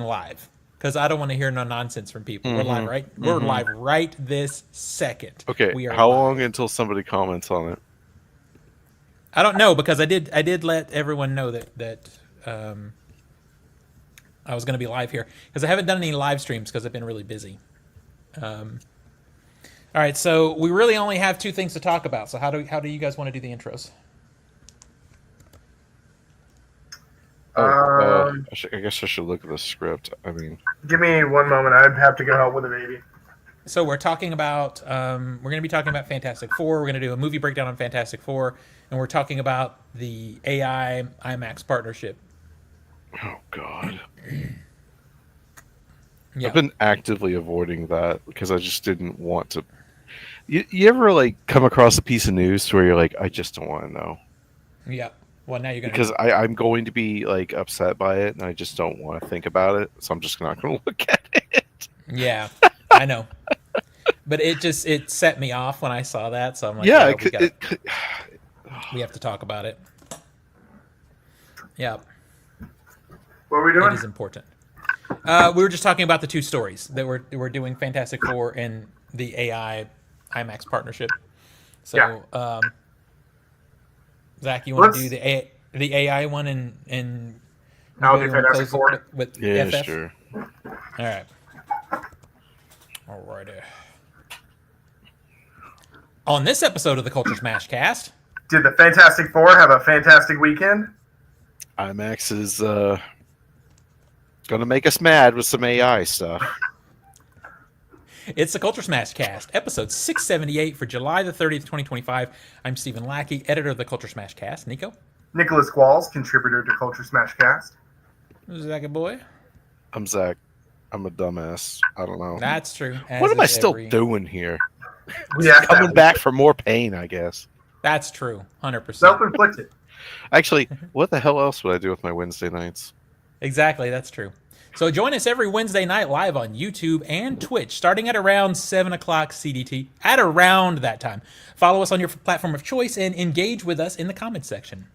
live because I don't want to hear no nonsense from people. We're live, Mm-hmm. right? We're Mm-hmm. live right this second. Okay, We are how live. long until somebody comments on it? I don't know because I did let everyone know that um, I was going to be live here because I haven't done any live streams because I've been really busy. All right, so we really only have two things to talk about. So how do you guys want to do the intros? I guess I should look at the script. I mean, Give me one moment. I'd have to go help with the baby. So we're talking about we're going to be talking about Fantastic Four. We're going to do a movie breakdown on Fantastic Four, and we're talking about the AI IMAX partnership. oh God. Yeah. I've been actively avoiding that because I just didn't want to. You ever like come across a piece of news where you're like, I just don't want to know Yeah. Well, now you're going to because I'm going to be like upset by it and I just don't want to think about it, so I'm just not going to look at it. Yeah, I know. But it set me off when I saw that, so I'm like, Yeah, we have to talk about it. Yeah. What are we It doing? is important. We were just talking about the two stories that we're doing Fantastic Four and the AI IMAX partnership. So, Zach, you want to do the AI one and I'll do Fantastic Four with yeah, FF? sure. All right. Alrighty. On this episode of the Culturesmash CAST, Did the Fantastic Four have a fantastic weekend? IMAX is gonna make us mad with some AI stuff. it's the Culturesmash CAST, episode 678 for July the 30th, 2025. I'm Stephen Lackey, editor of the Culturesmash CAST. Nico? Nicholas Qualls, contributor to Culturesmash CAST. Zach a boy? I'm Zach. I'm a dumbass. I don't know. That's true. What am I still doing here? Yeah, Coming back for more pain, I guess. That's true. 100%. Self-inflicted. Actually, what the hell else would I do with my Wednesday nights? Exactly, that's true. So join us every Wednesday night live on YouTube and Twitch, starting at around 7 o'clock CDT, at around that time. Follow us on your platform of choice and engage with us in the comments section.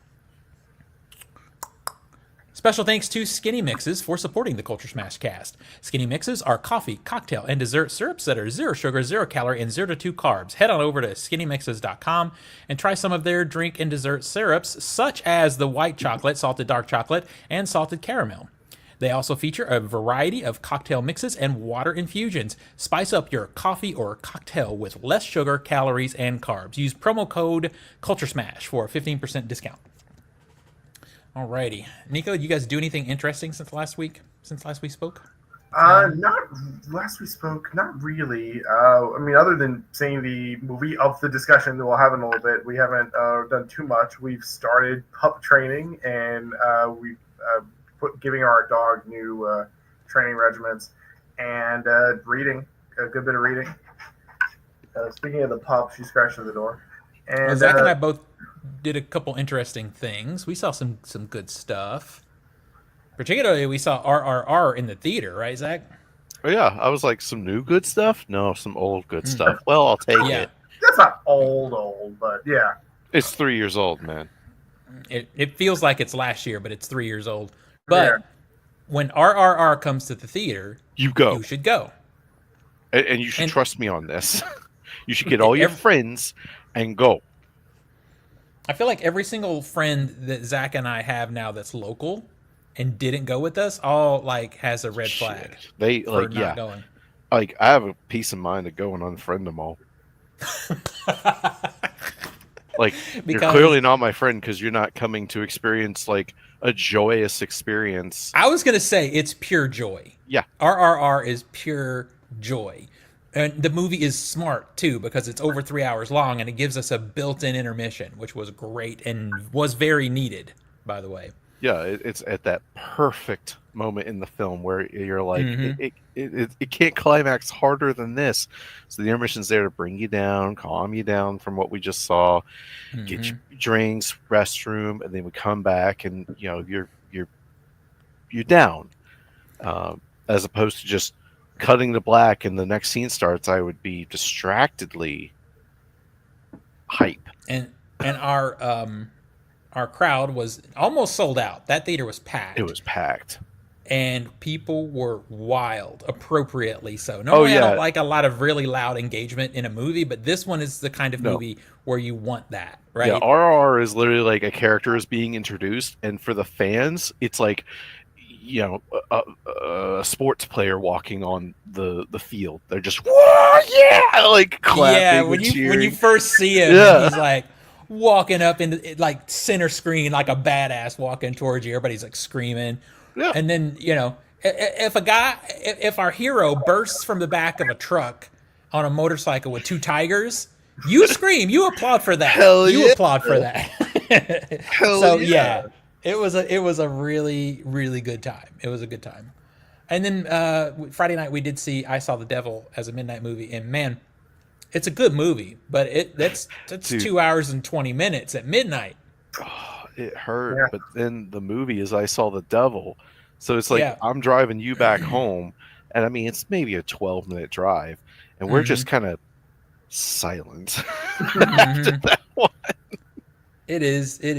Special thanks to Skinny Mixes for supporting the Culturesmash CAST. Skinny Mixes are coffee, cocktail, and dessert syrups that are 0 sugar, 0 calorie, and 0 to 2 carbs. Head on over to skinnymixes.com and try some of their drink and dessert syrups, such as the white chocolate, salted dark chocolate, and salted caramel. They also feature a variety of cocktail mixes and water infusions. Spice up your coffee or cocktail with less sugar, calories, and carbs. Use promo code CULTURESMASH for a 15% discount. Alrighty. Nico, you guys do anything interesting since last week? Since last we spoke? Not last we spoke. Not really. I mean, other than saying the movie of the discussion that we'll have in a little bit, we haven't done too much. We've started pup training, and we've giving our dog new training regimens, and reading a good bit of reading. Speaking of the pup, she scratched at the door. And Zach and I both did a couple interesting things. We saw some good stuff. Particularly, we saw RRR in the theater, right, Zach? Oh yeah, I was like, some new good stuff? No, some old good stuff. Well, I'll take it. That's not old, but yeah. It's 3 years old, man. It feels like it's last year, but it's 3 years old. But when RRR comes to the theater, you should go. And you should trust me on this. You should get all your friends and go. I feel like every single friend that Zach and I have now that's local and didn't go with us all like has a red flag. They for like not going. Like I have a peace of mind to go and unfriend them all. Like you're clearly not my friend because you're not coming to experience like a joyous experience. I was gonna say it's pure joy. Yeah, RRR is pure joy. And the movie is smart, too, because it's over 3 hours long, and it gives us a built-in intermission, which was great and was very needed, by the way. Yeah, it's at that perfect moment in the film where you're like, it can't climax harder than this. So the intermission's there to bring you down, calm you down from what we just saw, get your drinks, restroom, and then we come back, and you're down, as opposed to just cutting to black and the next scene starts. I would be distractedly hype. And our crowd was almost sold out. That theater was packed. It was packed. and people were wild, appropriately so. Oh Normally, I yeah, don't like a lot of really loud engagement in a movie, but this one is the kind of no, movie where you want that, yeah. right? RRR is literally like a character is being introduced, and for the fans, it's like a sports player walking on the field. They're just whoa, yeah, like Yeah, clapping and when you cheering. first see him and Yeah, he's like walking up into like center screen like a badass walking towards you, everybody's like screaming, yeah. and then if our hero bursts from the back of a truck on a motorcycle with two tigers, you scream, you applaud for that, Hell you yeah, applaud for that. hell So yeah. yeah, it was a really really good time. It was a good time. And then Friday night I saw The Devil as a midnight movie, and man, it's a good movie, but that's Dude, 2 hours and 20 minutes at midnight. it hurt. Yeah. But then the movie is I Saw the Devil. So it's like Yeah. I'm driving you back home, and I mean it's maybe a 12-minute drive, and we're Hmm. just kind of silent after Hmm. that one. It is it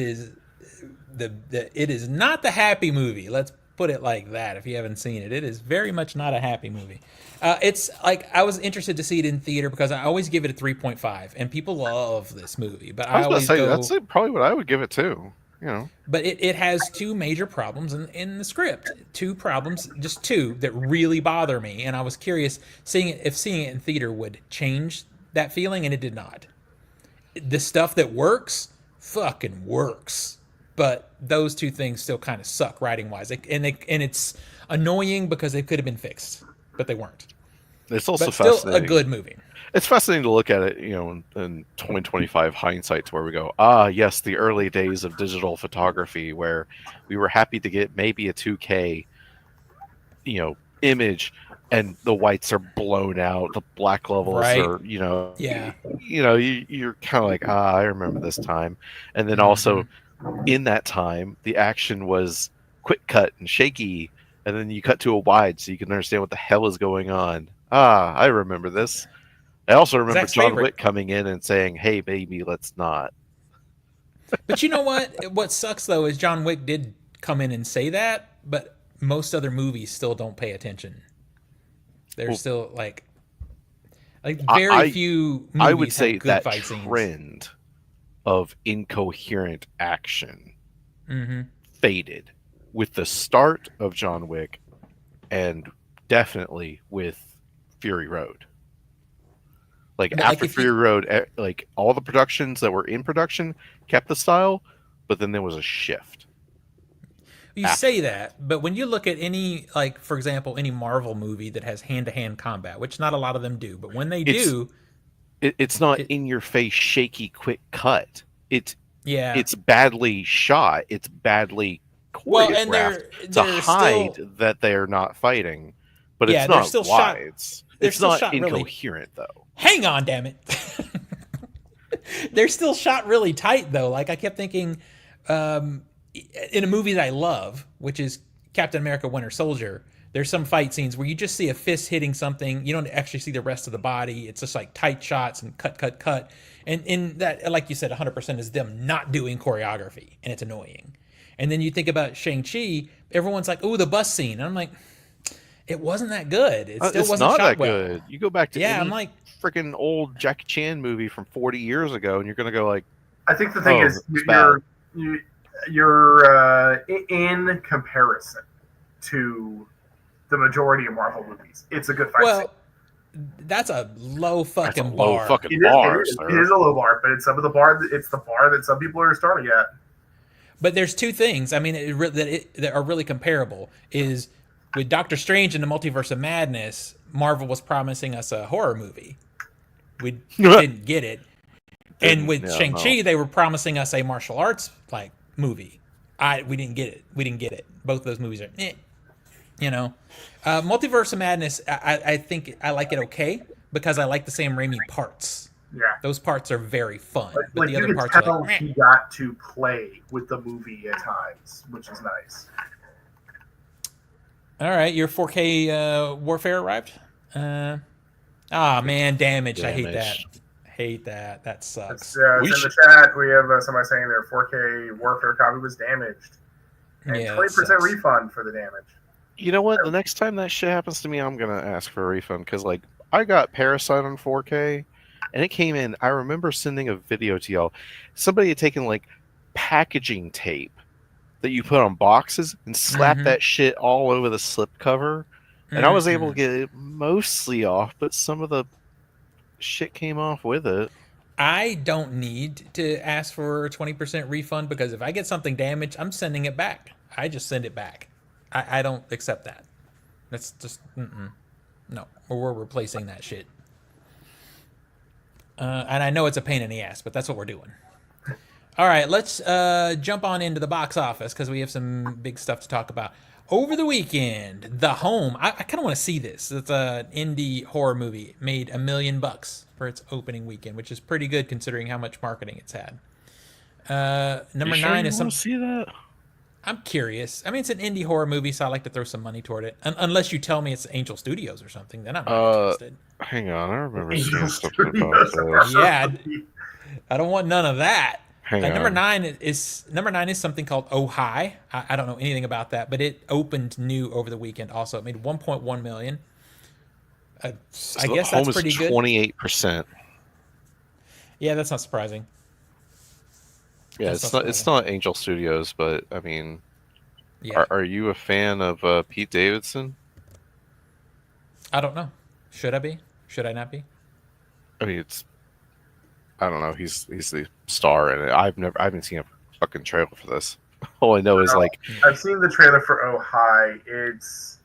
is not the happy movie. Let's put it like that. If you haven't seen it, it is very much not a happy movie. It's like I was interested to see it in theater because I always give it a 3.5, and people love this movie. But I I was about to always say that's go, probably what I would give it too. You know, but it has two major problems in the script. Two problems, just two that really bother me. And I was curious seeing it in theater would change that feeling, and it did not. The stuff that works fucking works, but those two things still kind of suck writing wise, and it's annoying because they could have been fixed, but they weren't. it's also But still a fascinating. good movie. It's fascinating to look at it, in 2025 hindsight, to where we go, ah, yes, the early days of digital photography, where we were happy to get maybe a 2K, image, and the whites are blown out, the black levels Right. are, Yeah. you're kind of like, ah, I remember this time. And then Hmm. also in that time, the action was quick cut and shaky, and then you cut to a wide so you can understand what the hell is going on. Ah, I remember this. I also remember Zach's John favorite. Wick coming in and saying, "Hey, baby, let's not." But you know what sucks though is John Wick did come in and say that, but most other movies still don't pay attention. They're Well, still like I, very I, few I would movies say have good that fight scenes. trend of incoherent action Hmm. faded with the start of John Wick, and definitely with Fury Road. Like But like after if Fury you Road, like all the productions that were in production kept the style, but then there was a shift you after say that. that, but when you look at any, like for example, any Marvel movie that has hand-to-hand combat, which not a lot of them do, but when they It's do, it's not it in your face, shaky, quick cut. It's yeah. it's badly shot. It's badly Well, and choreographed to they're hide still that they're not fighting, but yeah, it's they're not still shot. wides. They're It's still not shot really. incoherent though. Hang on, damn it. They're still shot really tight though. Like I kept thinking, um, in a movie that I love, which is Captain America: Winter Soldier. There's some fight scenes where you just see a fist hitting something. You don't actually see the rest of the body. It's just like tight shots and cut, cut, cut. And in that, like you said, 100% is them not doing choreography, and it's annoying. And then you think about Shang-Chi, everyone's like, "Oh, the bus scene." And I'm like, it wasn't that good. It still It's wasn't not shot that well. good. You go back to Yeah, I'm any like, freaking old Jackie Chan movie from 40 years ago, and you're gonna go like, I think the thing "Oh, is it's bad." you're in comparison to the majority of Marvel movies. It's a good fight scene. well, that's a low That's a fucking low bar. fucking It bar, is. It sir. is a low bar, but it's some of the bar. It's the bar that some people are starting at. But there's two things. I mean, that are really comparable. Is with Doctor Strange and the Multiverse of Madness, Marvel was promising us a horror movie. We didn't get it. And with Yeah, Shang-Chi, no. they were promising us a martial arts like movie. We didn't get it. We didn't get it. Both of those movies are, Multiverse of Madness. I think I like it okay because I like the Sam Raimi parts. Yeah, Those parts are very fun, but like the you other can parts are tell like, meh. he got to play with the movie at times, which is nice. All right, your 4K Warfare arrived. Man, damaged. I hate that. Damaged. Hate that. That sucks. It's We in should- the chat. We have somebody saying their 4K Warfare copy was damaged, and Yeah, 20% refund for the damage. You know what? The next time that shit happens to me, I'm gonna ask for a refund because, like, I got Parasite on 4K, and it came in. I remember sending a video to y'all. Somebody had taken like packaging tape that you put on boxes and slapped that shit all over the slipcover, and I was able to get it mostly off, but some of the shit came off with it. I don't need to ask for a 20% refund because if I get something damaged, I'm sending it back. I just send it back. I don't accept that. That's just no. We're replacing that shit. And I know it's a pain in the ass, but that's what we're doing. All right, let's jump on into the box office because we have some big stuff to talk about. Over the weekend, The Home. I kind of want to see this. It's an indie horror movie. It made $1 million for its opening weekend, which is pretty good considering how much marketing it's had. Number you 9 sure is you some. want to see that? I'm curious. I mean, it's an indie horror movie, so I like to throw some money toward it. Unless you tell me it's Angel Studios or something, then I'm not interested. Hang on, I remember Angel seeing something about Studios. this. Yeah, I don't want none of that. Hang Number on. 9 is something called Oh Hi. I don't know anything about that, but it opened new over the weekend. Also, it made 1.1 million. I guess that's pretty good. 28%. Yeah, that's not surprising. Yeah, That's it's not not. It's surprising. not Angel Studios, but I mean, Yeah, are you a fan of Pete Davidson? I don't know. Should I be? Should I not be? I mean, it's. I don't know. He's the star in it. I haven't seen a fucking trailer for this. All I know is like I've seen the trailer for Oh Hi. It is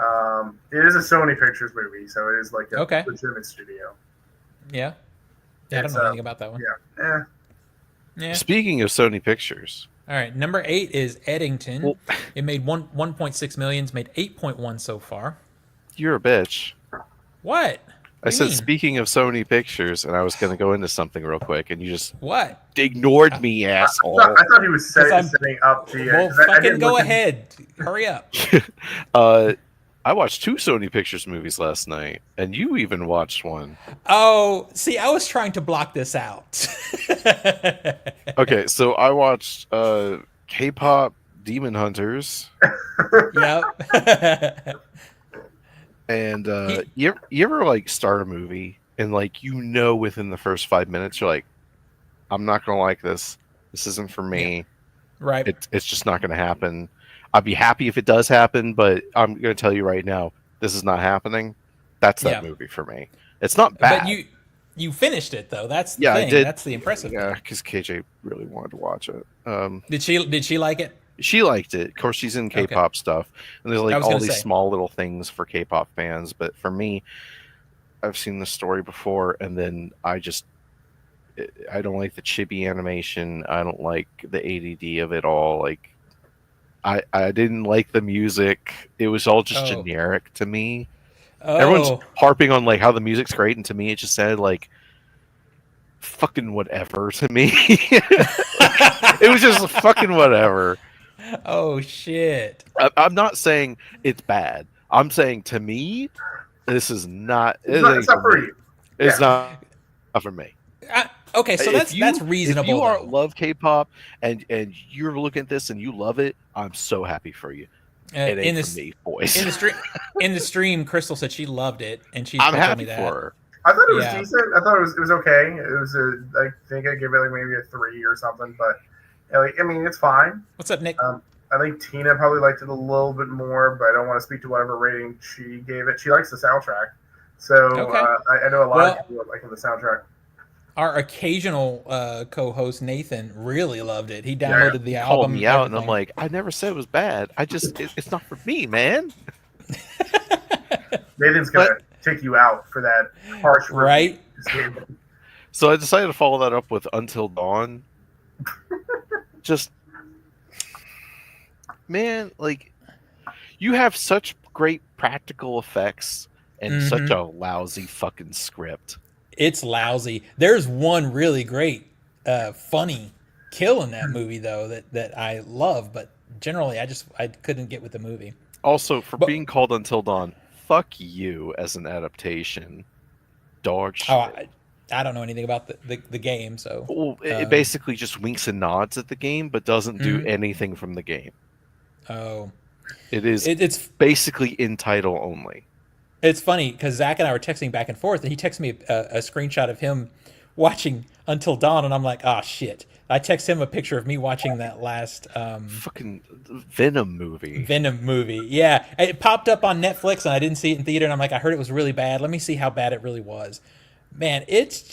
a Sony Pictures movie, so it is like a Okay. legitimate studio. Yeah. Yeah, I don't It's, know anything about that one. Yeah. Yeah. Speaking of Sony Pictures, All right. Number 8 is Eddington. well, It made 1.6 million. It's made 8.1 so far. you're a bitch. What? I What do you said mean? speaking of Sony Pictures, and I was going to go into something real quick, and you just What? ignored me, asshole. I thought he was I'm- setting up the. Well, 'cause I fucking didn't go look at- ahead. Hurry up. I watched 2 Sony Pictures movies last night, and you even watched one. Oh, see, I was trying to block this out. Okay, so I watched K-pop Demon Hunters, Yep. and you ever like start a movie and like within the first 5 minutes you're like, I'm not gonna like this. This isn't for me. Right. It's just not gonna happen. I'd be happy if it does happen, but I'm gonna tell you right now, this is not happening. That's that Yeah. movie for me. It's not bad. But you finished it though. That's the Yeah, I thing. did. That's the impressive Yeah, thing. because KJ really wanted to watch it. Did she like it? She liked it. Of course, she's in K-pop stuff, and there's I like was all gonna these say. small little things for K-pop fans. But for me, I've seen the story before, and then I don't like the chibi animation. I don't like the ADD of it all. Like, I didn't like the music. It was all just Oh. generic to me. Oh. Everyone's harping on like how the music's great, and to me, it just sounded like fucking whatever to me. It was just fucking whatever. Oh shit. I'm not saying it's bad. I'm saying to me, this is not. It's not for you. It's Yeah. not for me. Okay, so that's reasonable. If you though. love K-pop and you're looking at this and you love it, I'm so happy for you. It ain't for me, boys. In the stream, Crystal said she loved it, and she I'm told happy me that. for her. I thought it was Yeah. decent. I thought it was okay. It was I think I gave it like maybe a 3 or something, but I mean it's fine. What's up, Nick? I think Tina probably liked it a little bit more, but I don't want to speak to whatever rating she gave it. She likes the soundtrack, so Okay. I know a lot of people are liking the soundtrack. Our occasional co-host Nathan really loved it. He downloaded the Called album. me out, and I'm everything. like, I never said it was bad. It's not for me, man. Nathan's gonna take you out for that harsh review. Right? So I decided to follow that up with Until Dawn. Just, man, like, you have such great practical effects and such a lousy fucking script. It's lousy. There's one really great, funny kill in that movie though that I love, but generally I couldn't get with the movie. Also, for being called Until Dawn, fuck you as an adaptation. Dog shit. Oh, I don't know anything about the game, so Well, it basically just winks and nods at the game, but doesn't do anything from the game. Oh, It is It's basically in title only. It's funny because Zach and I were texting back and forth, and he texted me a screenshot of him watching Until Dawn, and I'm like, "Ah, shit!" I text him a picture of me watching that last Fucking Venom movie. Venom movie. Yeah, it popped up on Netflix, and I didn't see it in theater, and I'm like, "I heard it was really bad. Let me see how bad it really was." Man, it's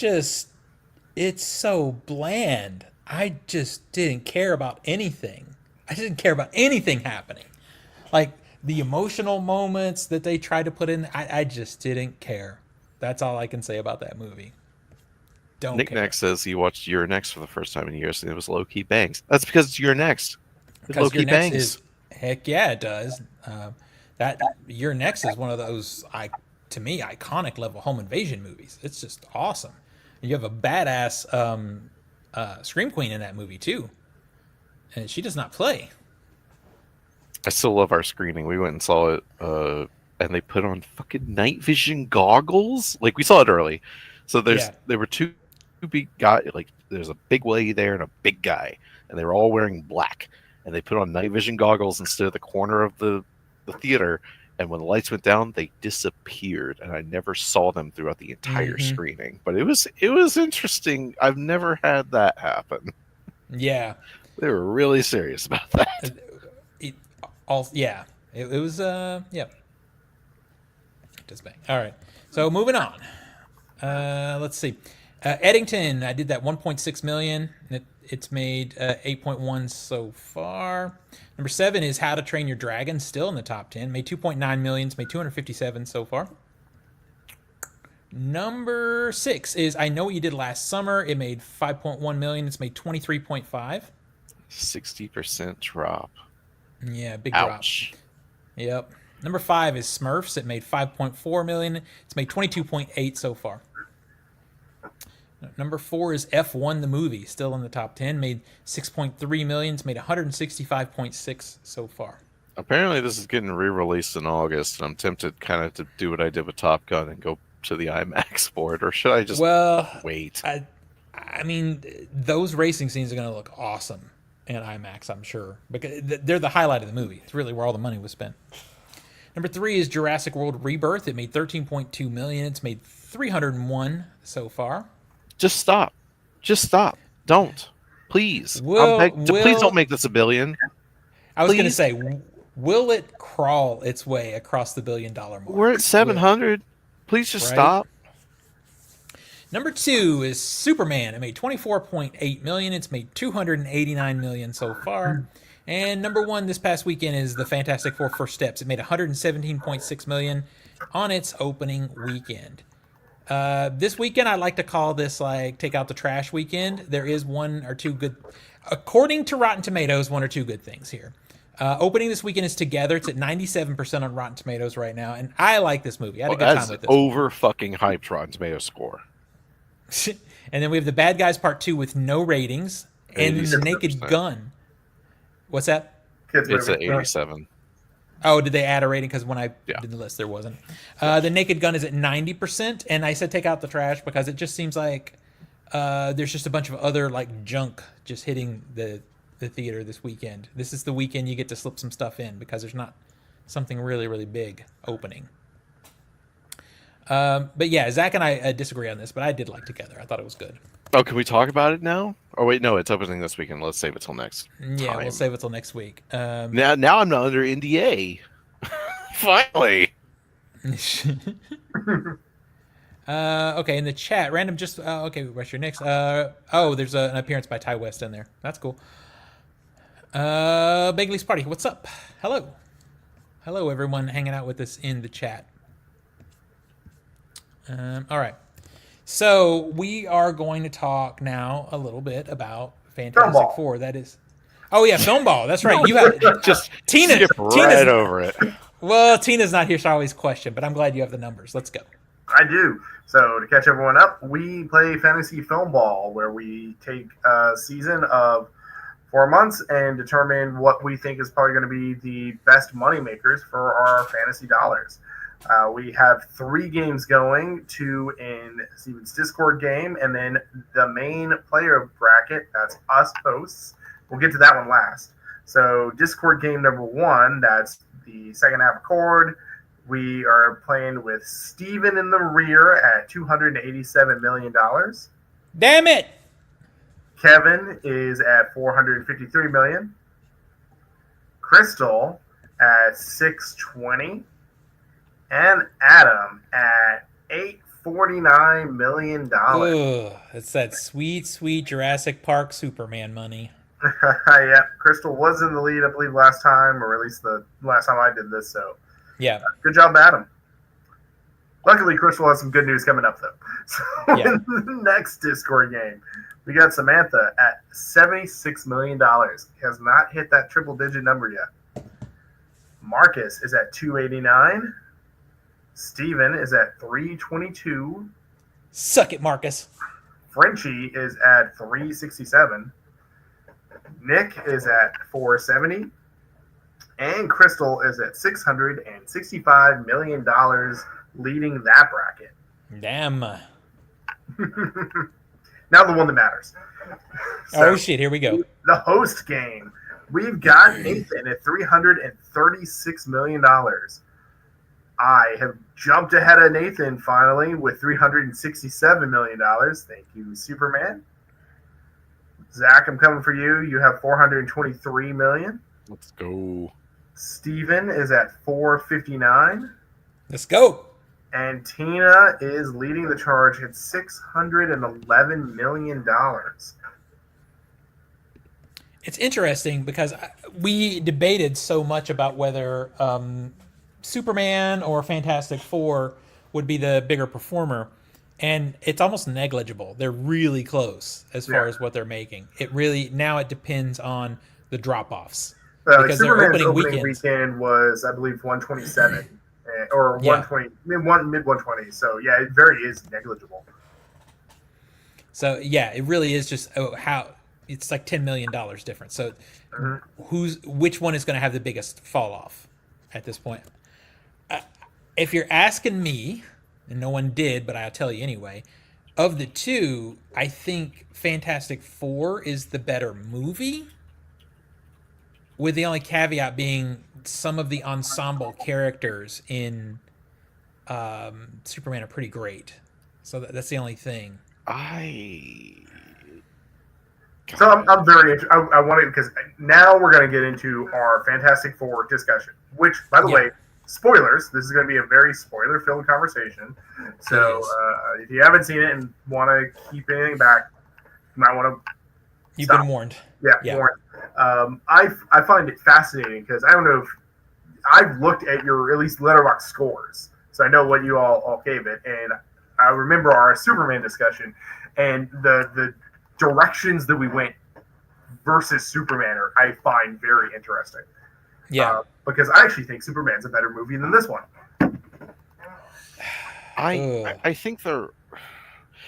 so bland. I just didn't care about anything. I didn't care about anything happening. Like the emotional moments that they tried to put in, I just didn't care. That's all I can say about that movie. Don't Nick care. Next says he watched Your Next for the first time in years, and it was low key bangs. That's because it's Your Next. It low Because key Your Next bangs. is heck yeah, it does. That Your Next is one of those to me iconic level home invasion movies. It's just awesome. And you have a badass scream queen in that movie too, and she does not play. I still love our screening. We went and saw it, and they put on fucking night vision goggles. Like we saw it early, so there were two big guy. Like there's a big lady there and a big guy, and they were all wearing black. And they put on night vision goggles instead of the corner of the theater. And when the lights went down, they disappeared, and I never saw them throughout the entire screening. But it was interesting. I've never had that happen. Yeah. They were really serious about that. It was just bang. All right, so moving on. Let's see. Eddington, I did that 1.6 million. It's made 8.1 so far. Number 7 is How to Train Your Dragon, still in the top 10. Made 2.9 million. It's made 257 so far. Number 6 is I Know What You Did Last Summer. It made 5.1 million. It's made 23.5. 60% drop. Yeah, big Ouch. drop. Yep. Number 5 is Smurfs. It made 5.4 million. It's made 22.8 so far. Number 4 is F1 the movie, still in the top 10. Made 6.3 million. It's made 165.6 so far. Apparently, this is getting re-released in August, and I'm tempted kind of to do what I did with Top Gun and go to the IMAX for it, or should I just wait? I mean, those racing scenes are going to look awesome in IMAX, I'm sure, because they're the highlight of the movie. It's really where all the money was spent. Number 3 is Jurassic World Rebirth. It made 13.2 million. It's made 301 so far. Just stop. Don't. Please. Please don't make this $1 billion. I was going to say, will it crawl its way across the $1 billion mark? We're at 700. Please just stop. Number 2 is Superman. It made 24.8 million. It's made 289 million so far. And number 1 this past weekend is The Fantastic Four: First Steps. It made 117.6 million on its opening weekend. This weekend, I like to call this like take out the trash weekend. There is 1 or 2 good, according to Rotten Tomatoes, 1 or 2 good things here. Opening this weekend is Together. It's at 97% on Rotten Tomatoes right now, and I like this movie. I had a good time with this. Over fucking hyped Rotten Tomatoes score. And then we have The Bad Guys Part 2 with no ratings, and The Naked Gun. What's that? It's at 87. Oh, did they add a rating? Because when I did the list, there wasn't. The Naked Gun is at 90%, and I said take out the trash because it just seems like there's just a bunch of other like junk just hitting the theater this weekend. This is the weekend you get to slip some stuff in because there's not something really, really big opening. But yeah, Zach and I disagree on this, but I did like Together. I thought it was good. Oh, can we talk about it now? Oh wait, no, it's opening this weekend. Let's save it till next. Yeah, time. we'll save it till next week. Now I'm not under NDA. Finally. Okay, in the chat, random just okay. What's your next? There's an appearance by Ty West in there. That's cool. Bagley's Party, what's up? Hello, everyone hanging out with us in the chat. All right. So we are going to talk now a little bit about Fantastic Four. That is, Film Ball. That's right. You have just Tina's over it. Well, Tina's not here, so I always question, but I'm glad you have the numbers. Let's go. I do. So to catch everyone up, we play Fantasy Film Ball, where we take a season of 4 months and determine what we think is probably going to be the best money makers for our fantasy dollars. We have 3 games going, 2 in Steven's Discord game, and then the main player bracket, that's us hosts. We'll get to that one last. So Discord game number 1, that's the second half chord. We are playing with Steven in the rear at $287 million. Damn it! Kevin is at $453 million. Crystal at $620. And Adam at $849 million. Ugh, it's that sweet, sweet Jurassic Park Superman money. Yeah, Crystal was in the lead, I believe, last time, or at least the last time I did this. So, Yeah. Good job, Adam. Luckily, Crystal has some good news coming up, though. So, Yeah. in the next Discord game, we got Samantha at $76 million. Has not hit that triple-digit number yet. Marcus is at $289. Steven is at $322. Suck it, Marcus. Frenchie is at $367. Nick is at $470. And Crystal is at $665 million, leading that bracket. Damn. Now the one that matters. Oh, shit, here we go. The host game. We've got Nathan at $336 million. I have jumped ahead of Nathan finally with $367 million. Thank you, Superman. Zach, I'm coming for you. You have $423 million. Let's go. Steven is at $459. Let's go. And Tina is leading the charge at $611 million. It's interesting because we debated so much about whether Superman or Fantastic Four would be the bigger performer, and it's almost negligible. They're really close as far as what they're making. It really now it depends on the drop-offs because Superman's their opening weekend was, I believe, 127 or 120, mid 120. So yeah, it very is negligible. So yeah, it really is just how it's like $10 million difference. So which one is going to have the biggest fall off at this point? If you're asking me, and no one did, but I'll tell you anyway, of the two, I think Fantastic Four is the better movie, with the only caveat being some of the ensemble characters in Superman are pretty great. So that's the only thing. So I'm very interested. I want to, because now we're going to get into our Fantastic Four discussion, which, by the way, spoilers. This is going to be a very spoiler-filled conversation. So if you haven't seen it and want to keep anything back, you might want to. You've been warned. Yeah. Warned. I find it fascinating because I don't know if I've looked at your at least Letterboxd scores, so I know what you all gave it, and I remember our Superman discussion and the directions that we went versus Superman I find very interesting. Yeah. Because I actually think Superman's a better movie than this one. I think they're.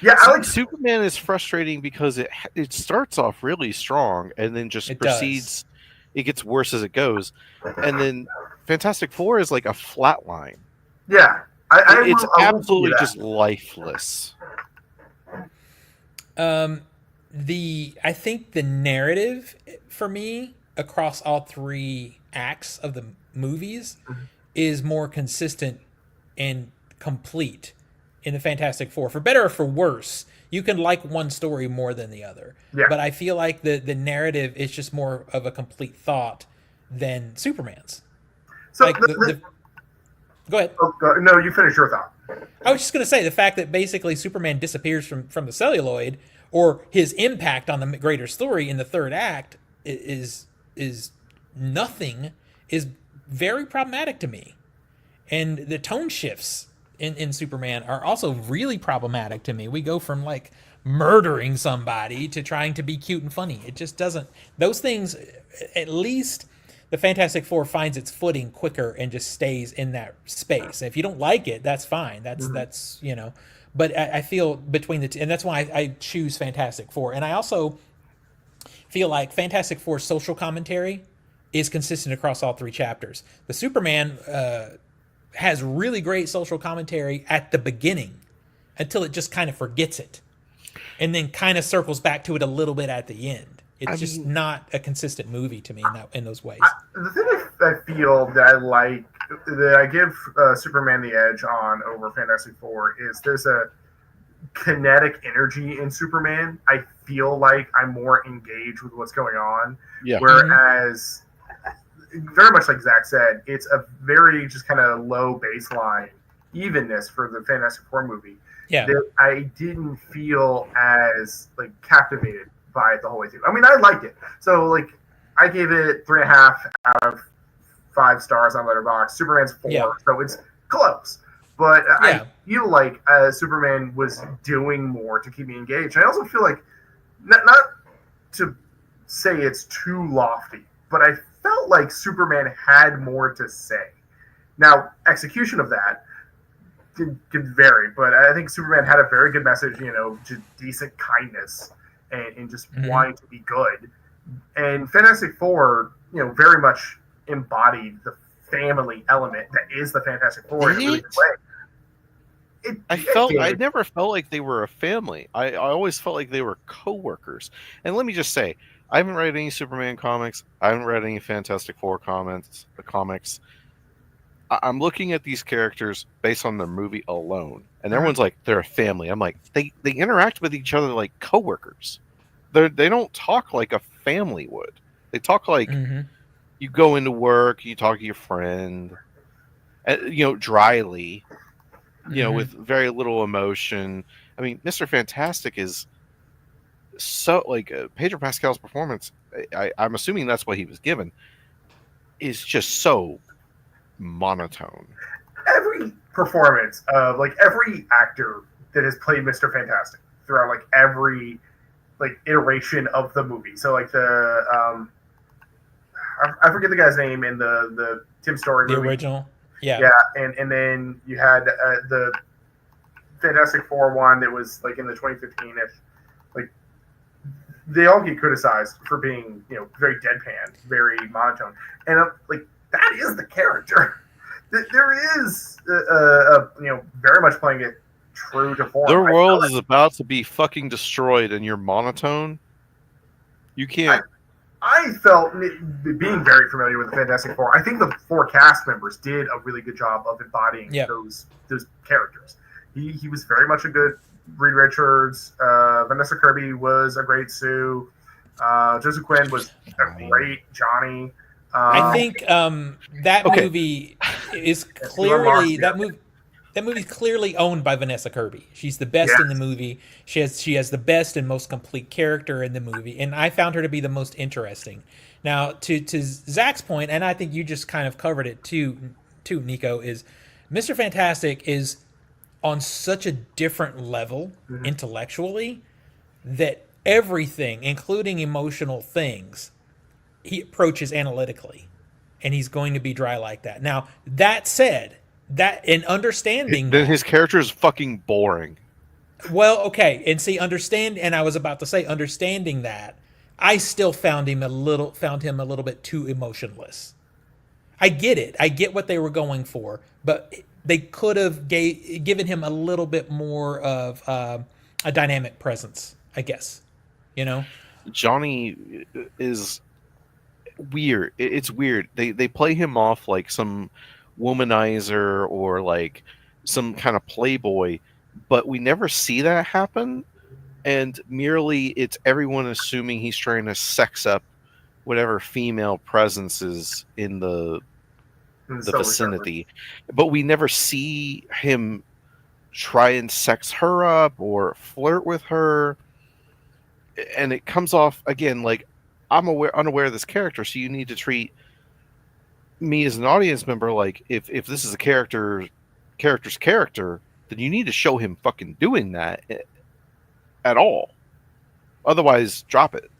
Yeah, I like Superman is frustrating because it starts off really strong and then just proceeds. It gets worse as it goes, and then Fantastic Four is like a flat line. Yeah, it's absolutely just lifeless. I think the narrative for me across all three acts of the movies is more consistent and complete in the Fantastic Four. For better or for worse, you can like one story more than the other. Yeah. But I feel like the narrative is just more of a complete thought than Superman's. So like go ahead. No, you finish your thought. I was just going to say the fact that basically Superman disappears from the celluloid, or his impact on the greater story in the third act is nothing, is very problematic to me. And the tone shifts in Superman are also really problematic to me. We go from like murdering somebody to trying to be cute and funny. It just doesn't, those things, at least the Fantastic Four finds its footing quicker and just stays in that space. If you don't like it, that's fine. That's you know, but I feel between the two, and that's why I choose Fantastic Four. And I also feel like Fantastic Four's social commentary is consistent across all three chapters. The Superman has really great social commentary at the beginning until it just kind of forgets it, and then kind of circles back to it a little bit at the end. It's I just mean, not a consistent movie to me in those ways. The thing I feel that I like, that I give Superman the edge on over Fantastic Four, is there's a kinetic energy in Superman. I feel like I'm more engaged with what's going on. yeah. Whereas, very much like Zach said, it's a very just kind of low baseline evenness for the Fantastic Four movie. Yeah. That I didn't feel as like captivated by it the whole way through. I mean, I liked it. So like, I gave it 3.5 out of 5 stars on Letterboxd. Superman's 4, Yeah. so it's close. But Yeah. I feel like Superman was doing more to keep me engaged. I also feel like, not to say it's too lofty, but I felt like Superman had more to say. Now, execution of that could vary, but I think Superman had a very good message, just decent kindness and just wanting to be good. And Fantastic Four, very much embodied the family element that is the Fantastic Four in a really good way. I never felt like they were a family. I always felt like they were co-workers. And let me just say, I haven't read any Superman comics. I haven't read any Fantastic Four comics. I'm looking at these characters based on their movie alone, and everyone's like, they're a family. I'm like, they interact with each other like coworkers. They don't talk like a family would. They talk like you go into work, you talk to your friend, dryly, with very little emotion. I mean, Mr. Fantastic is so like Pedro Pascal's performance. I'm assuming that's what he was given. Is just so monotone. Every performance of every actor that has played Mr. Fantastic throughout every iteration of the movie. So the I forget the guy's name in the Tim Story movie. The original. Yeah. Yeah, and then you had the Fantastic Four one that was in the 2015ish. They all get criticized for being very deadpan, very monotone, and that is the character. There is very much playing it true to form. Their world is about to be fucking destroyed, and you're monotone. You can't. I felt, being very familiar with the Fantastic Four, I think the 4 cast members did a really good job of embodying those characters. He was very much a good Reed Richards. Vanessa Kirby was a great Sue. Joseph Quinn was a great Johnny. I think that movie is clearly that movie's clearly owned by Vanessa Kirby. She's the best in the movie. She has the best and most complete character in the movie, and I found her to be the most interesting. Now, to Zach's point, and I think you just kind of covered it too, Nico, is Mr. Fantastic is on such a different level intellectually that everything, including emotional things, he approaches analytically, and he's going to be dry like that. Now, that said, that in understanding then his character is fucking boring. Well, okay, and see, and I was about to say, understanding that, I still found him a little bit too emotionless. I get it. I get what they were going for, but they could have given him a little bit more of a dynamic presence, I guess. Johnny is weird. It's weird. They play him off like some womanizer or some kind of playboy, but we never see that happen. And merely it's everyone assuming he's trying to sex up whatever female presence is in the vicinity. But we never see him try and sex her up or flirt with her. And it comes off again like I'm unaware of this character, so you need to treat me as an audience member like if this is a character's character, then you need to show him fucking doing that at all. Otherwise, drop it.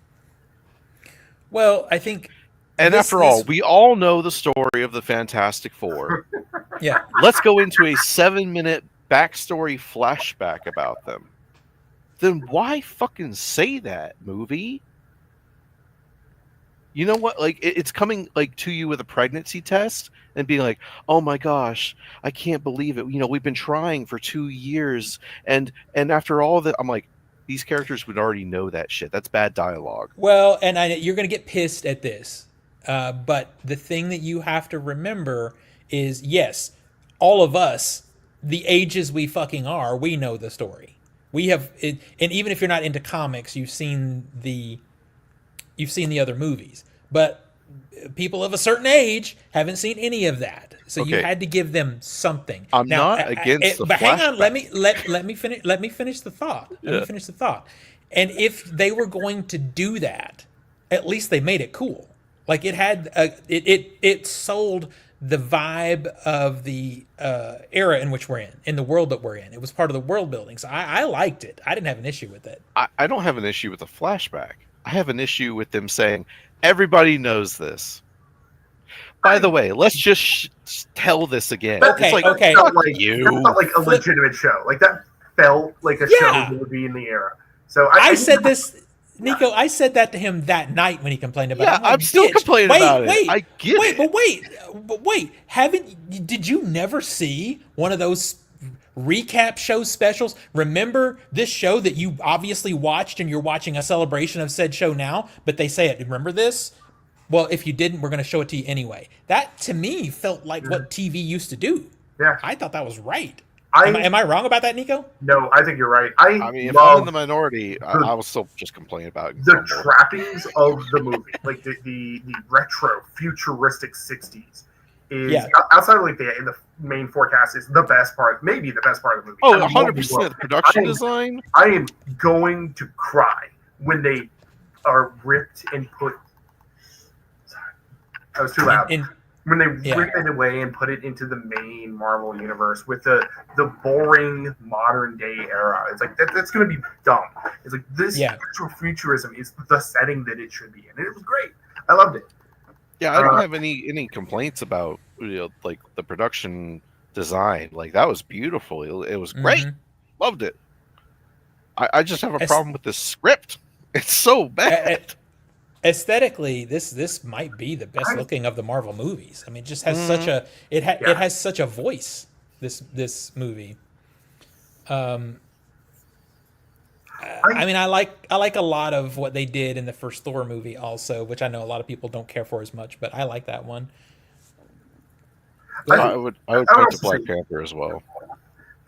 Well, I think, and after all, we all know the story of the Fantastic Four. Yeah. Let's go into a 7-minute backstory flashback about them. Then why fucking say that, movie? You know what? It's coming to you with a pregnancy test and being like, "Oh my gosh, I can't believe it. We've been trying for 2 years, and after all that," I'm like, these characters would already know that shit. That's bad dialogue. Well, and you're going to get pissed at this, but the thing that you have to remember is, yes, all of us, the ages we fucking are, we know the story. We have, and even if you're not into comics, you've seen the other movies. But people of a certain age haven't seen any of that, so you had to give them something. I'm not against the but flashback. hang on, let me finish. Let me finish the thought. Let me finish the thought. And if they were going to do that, at least they made it cool. Like it had it sold the vibe of the era in which we're in the world that we're in. It was part of the world building, so I liked it. I didn't have an issue with it. I don't have an issue with the flashback. I have an issue with them saying everybody knows this. By the way, let's just tell this again. Okay, it's like, okay. That felt like, you. that felt like a legitimate show. Like that felt like a show that would be in the era. So I said this, Nico. I said that to him that night when he complained about it. Yeah, I'm still complaining about it. I get it. But wait. Did you never see one of those recap show specials? Remember this show that you obviously watched and you're watching a celebration of said show now, but they say it. Remember this? Well, if you didn't, we're going to show it to you anyway. That, to me, felt like what TV used to do. Yeah. I thought that was right. Am I wrong about that, Nico? No, I think you're right. I mean, if I'm in the minority, I will still just complain about it. The trappings of the movie, like the retro, futuristic 60s, is outside of like the main forecast is the best part, maybe the best part of the movie. Oh, 100% production design. I am going to cry when they are ripped and put. That was too loud. When they rip it away and put it into the main Marvel universe with the boring modern day era, it's like that's going to be dumb. It's like this futurism is the setting that it should be in, and it was great. I loved it. Yeah, I don't have any complaints about like the production design. Like that was beautiful. It was great. Loved it. I just have a problem with the script. It's so bad. Aesthetically, this might be the best looking of the Marvel movies. I mean, it just has such a it has such a voice. This movie. I mean, I like a lot of what they did in the first Thor movie, also, which I know a lot of people don't care for as much, but I like that one. I would point to Black Panther as well.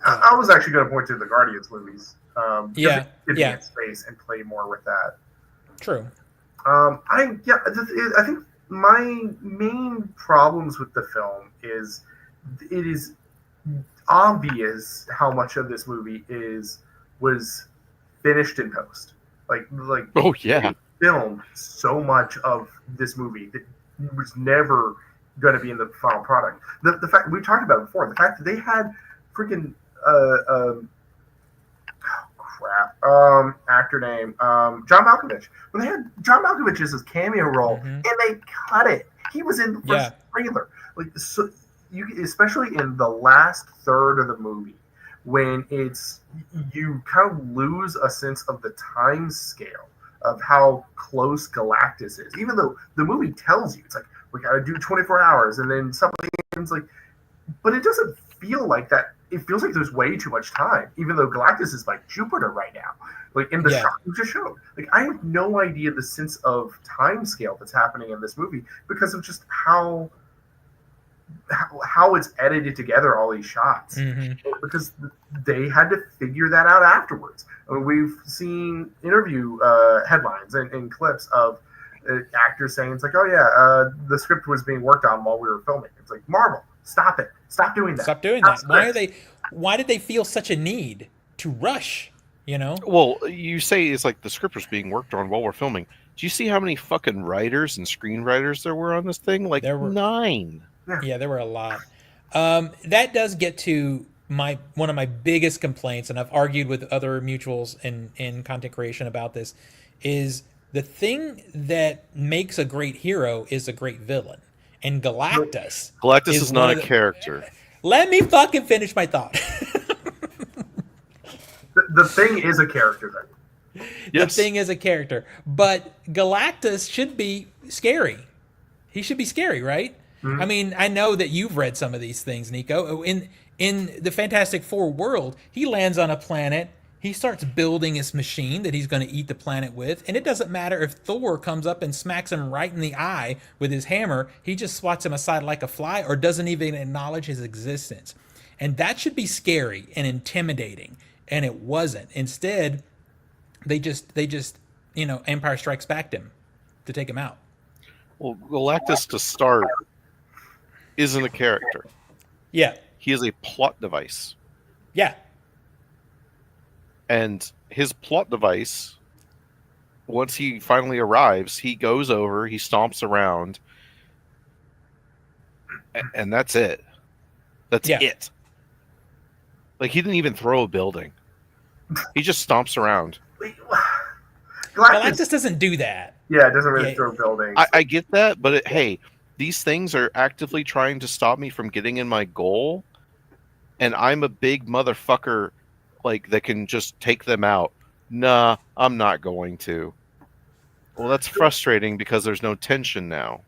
I was actually going to point to the Guardians movies. Yeah. In space and play more with that. True. I think my main problems with the film is it is obvious how much of this movie was finished in post. Like oh yeah, filmed so much of this movie that was never going to be in the final product. The fact we talked about it before, the fact that they had freaking actor name John Malkovich. When they had John Malkovich as his cameo role, and they cut it. He was in the first trailer. Like so, especially in the last third of the movie, when you kind of lose a sense of the time scale of how close Galactus is. Even though the movie tells you it's like we got to do 24 hours, and then something ends like, but it doesn't feel like that. It feels like there's way too much time, even though Galactus is like Jupiter right now. Like in the shot you just showed. Like I have no idea the sense of time scale that's happening in this movie because of just how it's edited together, all these shots. Because they had to figure that out afterwards. I mean, we've seen interview headlines and clips of actors saying it's like, oh yeah, the script was being worked on while we were filming. It's like, Marvel, stop it. Stop doing that. Stop doing that. Why did they feel such a need to rush? You know? Well, you say it's like the script was being worked on while we're filming. Do you see how many fucking writers and screenwriters there were on this thing? Like there were 9. Yeah, there were a lot. That does get to one of my biggest complaints, and I've argued with other mutuals in content creation about this, is the thing that makes a great hero is a great villain. And Galactus is not a character. Let me fucking finish my thought. The Thing is a character, then. Yes. The Thing is a character. But Galactus should be scary. He should be scary, right? I mean, I know that you've read some of these things, Nico. In the Fantastic Four world, he lands on a planet he starts building his machine that he's going to eat the planet with, and it doesn't matter if Thor comes up and smacks him right in the eye with his hammer. He just swats him aside like a fly, or doesn't even acknowledge his existence. And that should be scary and intimidating, and it wasn't. Instead, they just Empire Strikes Back him to take him out. Well, Galactus to start isn't a character. Yeah. He is a plot device. Yeah. And his plot device, once he finally arrives, he goes over, he stomps around, and that's it. That's it. Like, he didn't even throw a building. He just stomps around. Galactus doesn't do that. Yeah, it doesn't really throw buildings. I get that, but hey, these things are actively trying to stop me from getting in my goal, and I'm a big motherfucker, like, that can just take them out. Nah, I'm not going to. Well, that's frustrating because there's no tension now.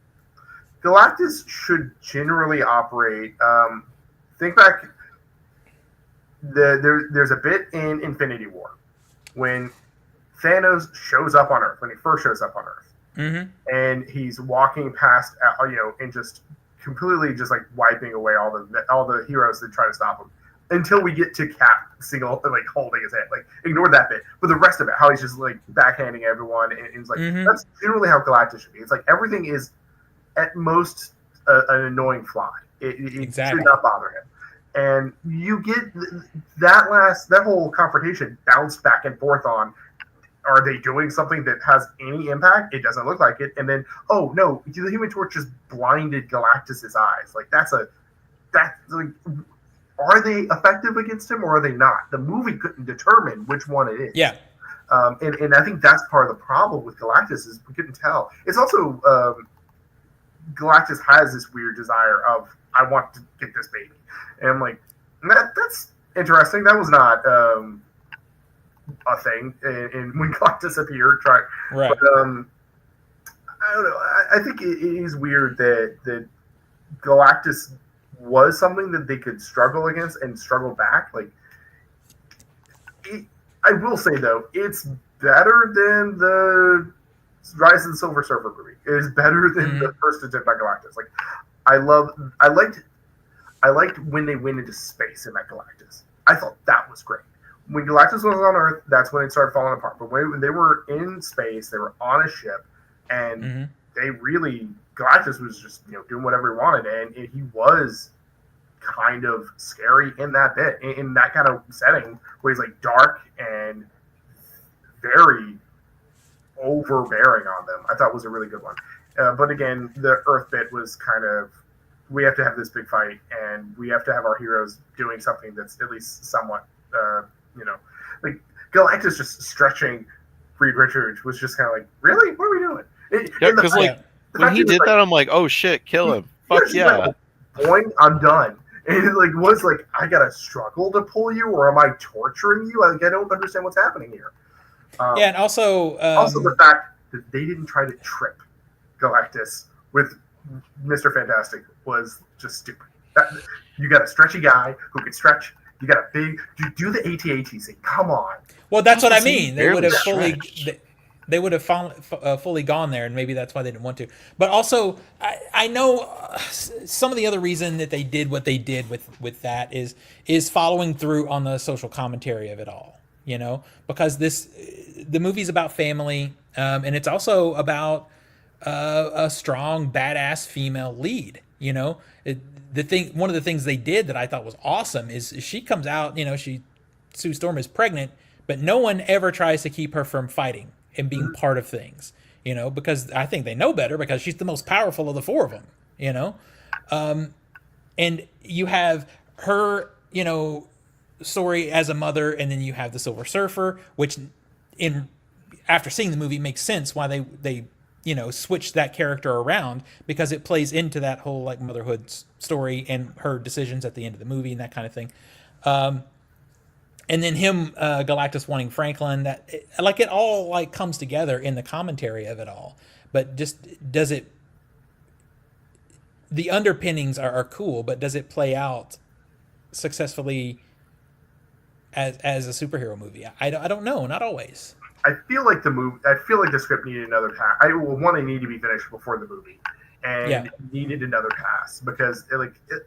Galactus should generally operate. Think back. There's a bit in Infinity War when Thanos shows up on Earth, when he first shows up on Earth, and he's walking past, and just completely just like wiping away all the heroes that try to stop him, until we get to Cap like holding his head. Like, ignore that bit, but the rest of it, how he's just like backhanding everyone, and it's like that's generally how Galactus should be. It's like everything is at most an annoying fly. It exactly. should not bother him. And you get that whole confrontation bounced back and forth on, are they doing something that has any impact? It doesn't look like it. And then, oh no, the Human Torch just blinded Galactus's eyes. Like, are they effective against him or are they not? The movie couldn't determine which one it is. Yeah. And I think that's part of the problem with Galactus is we couldn't tell. It's also Galactus has this weird desire of, I want to get this baby. And I'm like, that's interesting. That was not a thing when Galactus appeared. Right. But I don't know. I think it is weird that Galactus was something that they could struggle against and struggle back. Like, I will say though, it's better than the Rise of the Silver Surfer movie. It is better than the first attempt by Galactus. Like, I liked when they went into space in that Galactus. I thought that was great. When Galactus was on Earth, that's when it started falling apart. But when they were in space, they were on a ship, and Galactus was just doing whatever he wanted, and he was kind of scary in that bit, in that kind of setting where he's like dark and very overbearing on them. I thought was a really good one. But again, the Earth bit was kind of, we have to have this big fight, and we have to have our heroes doing something that's at least somewhat, like Galactus just stretching Reed Richards was just kind of like, really? What are we doing? Because when he did that, I'm like, oh shit, kill him. Fuck yeah. Point, I'm done. And it was like, I gotta struggle to pull you, or am I torturing you? I don't understand what's happening here. And also the fact that they didn't try to trip Galactus with Mr. Fantastic was just stupid. You got a stretchy guy who can stretch. You got a big do the AT-AT scene. Come on. Well, that's what I mean. They would have fully gone there, and maybe that's why they didn't want to. But also, I know some of the other reason that they did what they did with that is following through on the social commentary of it all. Because the movie's about family, and it's also about a strong, badass female lead. One of the things they did that I thought was awesome is she comes out. Sue Storm is pregnant, but no one ever tries to keep her from fighting and being part of things. Because I think they know better because she's the most powerful of the four of them. And you have her, story as a mother, and then you have the Silver Surfer, which after seeing the movie makes sense why they switched that character around, because it plays into that whole like motherhood story and her decisions at the end of the movie and that kind of thing. And then Galactus wanting Franklin, it all comes together in the commentary of it all. But just the underpinnings are cool, but does it play out successfully as a superhero movie. I don't know, not always. I feel like the script needed another pass. One, it needed to be finished before the movie, and Yeah. it needed another pass because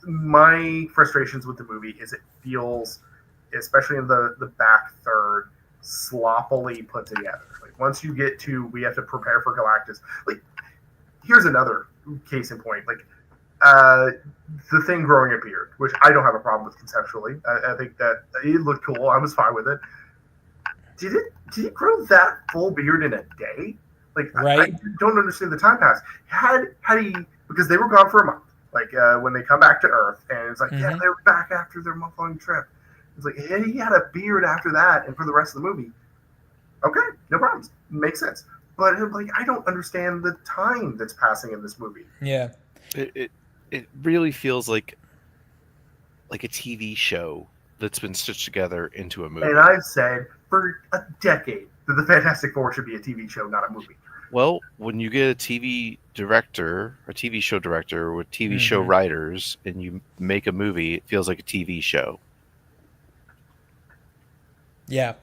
my frustrations with the movie is it feels, especially in the back third, sloppily put together. Like once you get to, we have to prepare for Galactus. Like here's another case in point. Like the Thing growing a beard, which I don't have a problem with conceptually. I think that it looked cool. I was fine with it. Did he grow that full beard in a day? Like, right? I don't understand the time pass. Had he, because they were gone for a month. Like when they come back to Earth, and it's like, yeah, they were back after their month-long trip. It's like, hey, he had a beard after that, and for the rest of the movie, okay, no problems, makes sense. But like, I don't understand the time that's passing in this movie. Yeah, it really feels like a TV show that's been stitched together into a movie. And I've said for a decade that the Fantastic Four should be a TV show, not a movie. Well, when you get a TV show director with TV show writers, and you make a movie, it feels like a TV show. Yeah.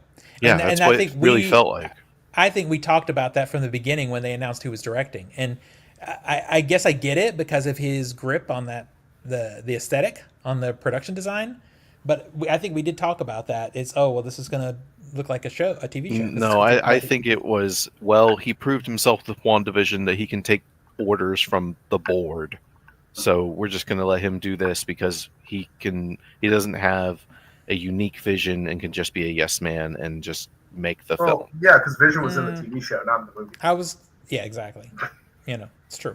Yeah, that's what it really felt like. I think we talked about that from the beginning when they announced who was directing. And I guess I get it because of his grip on that, the aesthetic, on the production design. But I think we did talk about that. It's, this is going to look like a TV show. No, I think it was, he proved himself with WandaVision that he can take orders from the board. So we're just going to let him do this because he doesn't have a unique vision and can just be a yes man and just make the film. Yeah, because Vision was in the TV show, not in the movie. Yeah, exactly. It's true.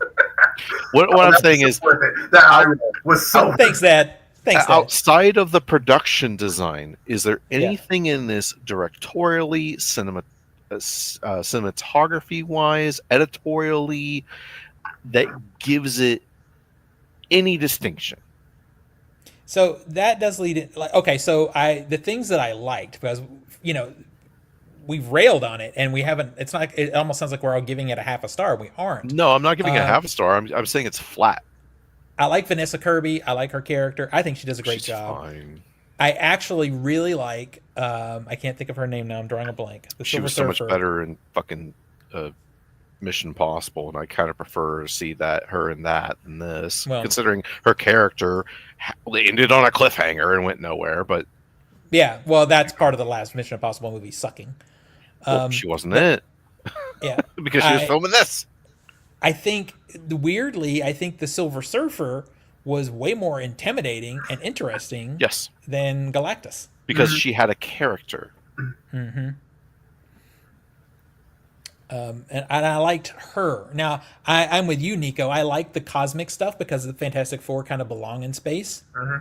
What I'm saying is that I was so. Thanks, Dad. Outside of the production design, is there anything in this directorially, cinematography wise, editorially, that gives it any distinction? So that does lead in, the things that I liked, because we've railed on it and we haven't. It's not. It almost sounds like we're all giving it a half a star. We aren't. No, I'm not giving it a half a star. I'm saying it's flat. I like Vanessa Kirby. I like her character. I think she does a great job. Fine. I actually really like. I can't think of her name now. I'm drawing a blank. She was so much better in fucking Mission Impossible, and I kind of prefer to see her in that than this. Considering her character ended on a cliffhanger and went nowhere, but yeah, well, that's part of the last Mission Impossible movie sucking. She wasn't in it. Yeah, because she was filming this. I think the Silver Surfer was way more intimidating and interesting than Galactus. Because she had a character. Mm-hmm. And I liked her. Now, I'm with you, Nico. I like the cosmic stuff because the Fantastic Four kind of belong in space. Mm-hmm.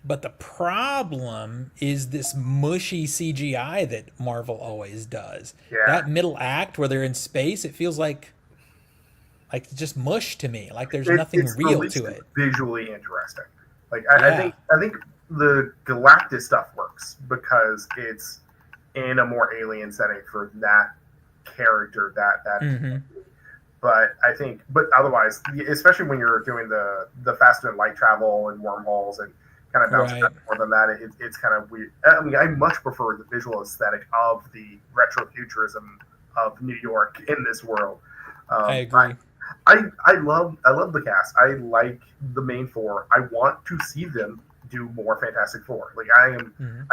But the problem is this mushy CGI that Marvel always does. Yeah. That middle act where they're in space, it feels like just mush to me. Like there's nothing real to it. Visually interesting. I think the Galactus stuff works because it's in a more alien setting for that character. But otherwise, especially when you're doing the faster than light travel and wormholes and kind of bouncing back more than that, it's kind of weird. I mean, I much prefer the visual aesthetic of the retrofuturism of New York in this world. I agree. I love the cast. I like the main four. I want to see them do more Fantastic Four. Like I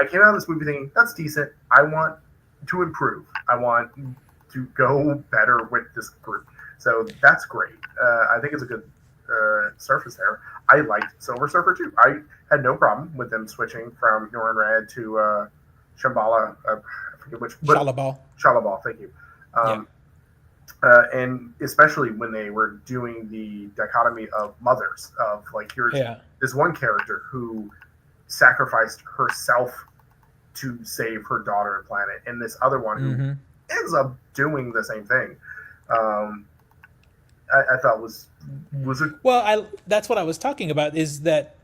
came out of this movie thinking that's decent. I want to improve. I want to go better with this group. So that's great. I think it's a good surface there. I liked Silver Surfer too. I had no problem with them switching from Norrin Red to Shambhala. I forget which. Shalabal. Thank you. And especially when they were doing the dichotomy of mothers, of like here's this one character who sacrificed herself to save her daughter and planet, and this other one who ends up doing the same thing. I thought was a that's what I was talking about, is that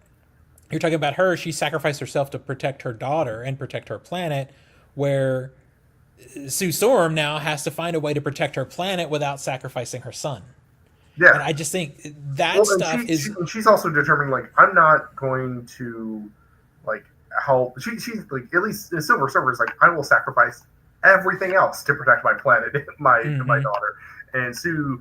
you're talking about her. She sacrificed herself to protect her daughter and protect her planet, where Sue Storm now has to find a way to protect her planet without sacrificing her son. Yeah. And I just think that stuff she's also determined, like, I'm not going to, like, help. She's like, at least Silver Surfer is like, I will sacrifice everything else to protect my planet, my daughter. And Sue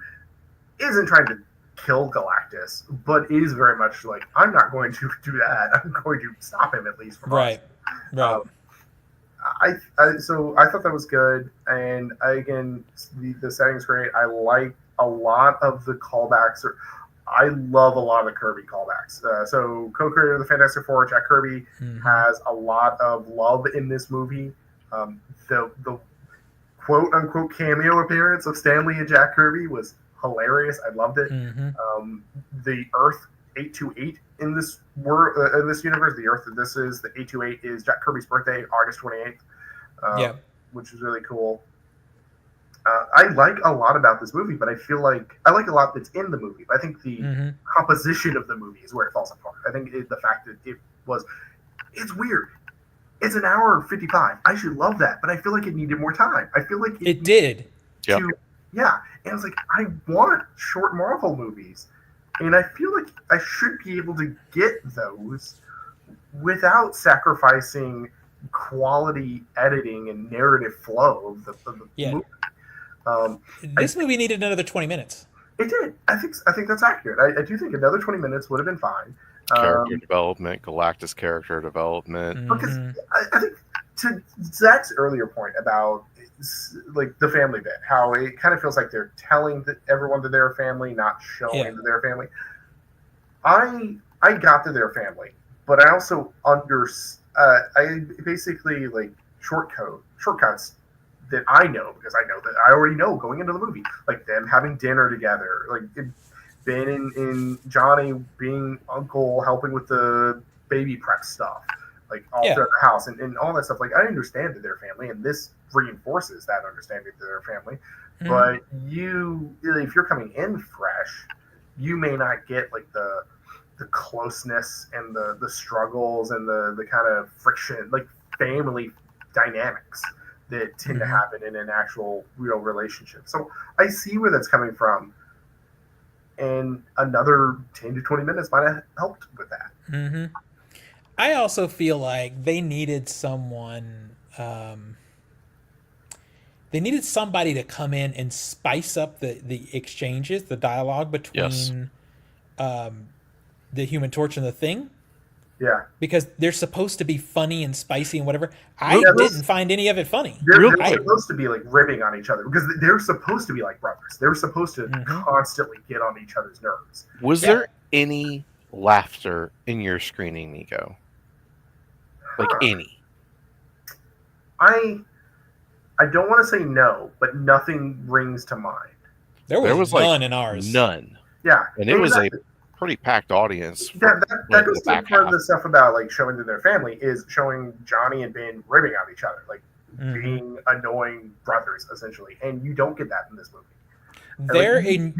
isn't trying to kill Galactus, but is very much like, I'm not going to do that. I'm going to stop him at least from us. Right. So I thought that was good, and again, the setting's great. I like a lot of the callbacks. I love a lot of the Kirby callbacks. So co-creator of the Fantastic Four, Jack Kirby, has a lot of love in this movie. The quote unquote cameo appearance of Stan Lee and Jack Kirby was hilarious. I loved it. The Earth 828 in this in this universe, the Earth that this is, the 828 is Jack Kirby's birthday, August 28th. Which is really cool. I like a lot about this movie, but I feel like I like a lot that's in the movie. But I think the composition of the movie is where it falls apart. I think the fact that it's weird. It's an hour and 55. I should love that, but I feel like it needed more time. I feel like it did. And I was like, I want short Marvel movies, and I feel like I should be able to get those without sacrificing quality editing and narrative flow of the movie. This movie needed another 20 minutes. It did. I think that's accurate. I do think another 20 minutes would have been fine. Character development, Galactus character development. Because I think to Zach's earlier point about like the family bit, how it kind of feels like they're telling everyone that they're a family, not showing that they're a family. I got that they're a family, but I also I basically like shortcuts that I know, because I know that I already know going into the movie, like them having dinner together, like Ben and Johnny being uncle, helping with the baby prep stuff, like all throughout the house and all that stuff. Like, I understand that they're family, and this reinforces that understanding that they're family. But if you're coming in fresh, you may not get like the closeness and the struggles and the kind of friction, like family dynamics that tend to happen in an actual real relationship. So I see where that's coming from, and another 10 to 20 minutes might have helped with that. I also feel like they needed someone. They needed somebody to come in and spice up the exchanges, the dialogue between the Human Torch and the Thing. Yeah. Because they're supposed to be funny and spicy and whatever. I didn't find any of it funny. They're supposed to be like ribbing on each other, because they're supposed to be like brothers. They're supposed to constantly get on each other's nerves. Was there any laughter in your screening, Nico? Like any? I don't want to say no, but nothing rings to mind. There was none in ours. None. Yeah. And it was a pretty packed audience. That goes to part of the stuff about like showing to their family is showing Johnny and Ben ribbing on each other, like being annoying brothers essentially, and you don't get that in this movie. You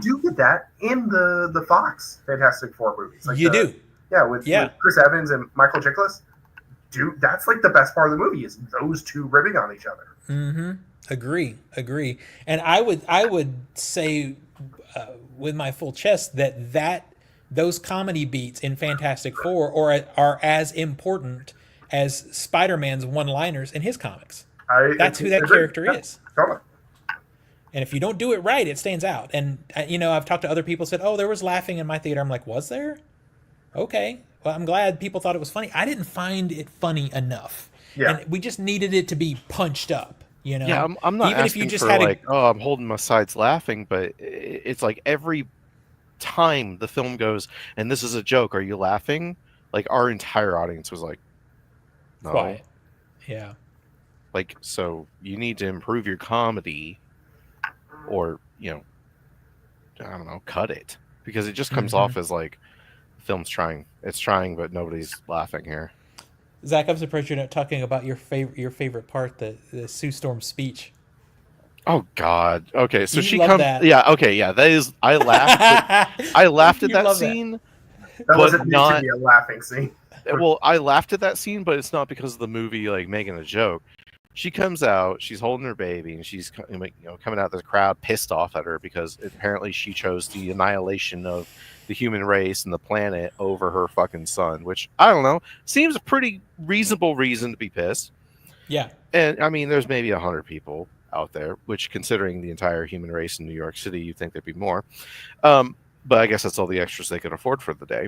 do get that in the Fox Fantastic Four movies. Like with Chris Evans and Michael Chiklis. Dude, that's like the best part of the movie is those two ribbing on each other. Agree. And I would say with my full chest that those comedy beats in Fantastic Four are as important as Spider-Man's one-liners in his comics. That's who that character is. Totally. And if you don't do it right, it stands out. And I've talked to other people who said, "Oh, there was laughing in my theater." I'm like, "Was there?" Okay. Well, I'm glad people thought it was funny. I didn't find it funny enough. Yeah. And we just needed it to be punched up. Yeah, I'm not even asking if you just had I'm holding my sides laughing, but it's like every time the film goes, and this is a joke, are you laughing? Like, our entire audience was like, no. Quiet. Yeah. Like, so you need to improve your comedy, or, I don't know, cut it. Because it just comes off as like, the film's trying. It's trying, but nobody's laughing here. Zach, I'm surprised you're not talking about your favorite part, the Sue Storm speech. Oh God. Okay, so she comes. Yeah. Okay. Yeah. That is. I laughed. I laughed at that scene. That wasn't meant to be a laughing scene. Well, I laughed at that scene, but it's not because of the movie like making a joke. She comes out, she's holding her baby, and she's coming out of the crowd pissed off at her because apparently she chose the annihilation of the human race and the planet over her fucking son, which I don't know, seems a pretty reasonable reason to be pissed. Yeah. And I mean, there's maybe 100 people out there, which considering the entire human race in New York City, you'd think there'd be more. But I guess that's all the extras they could afford for the day.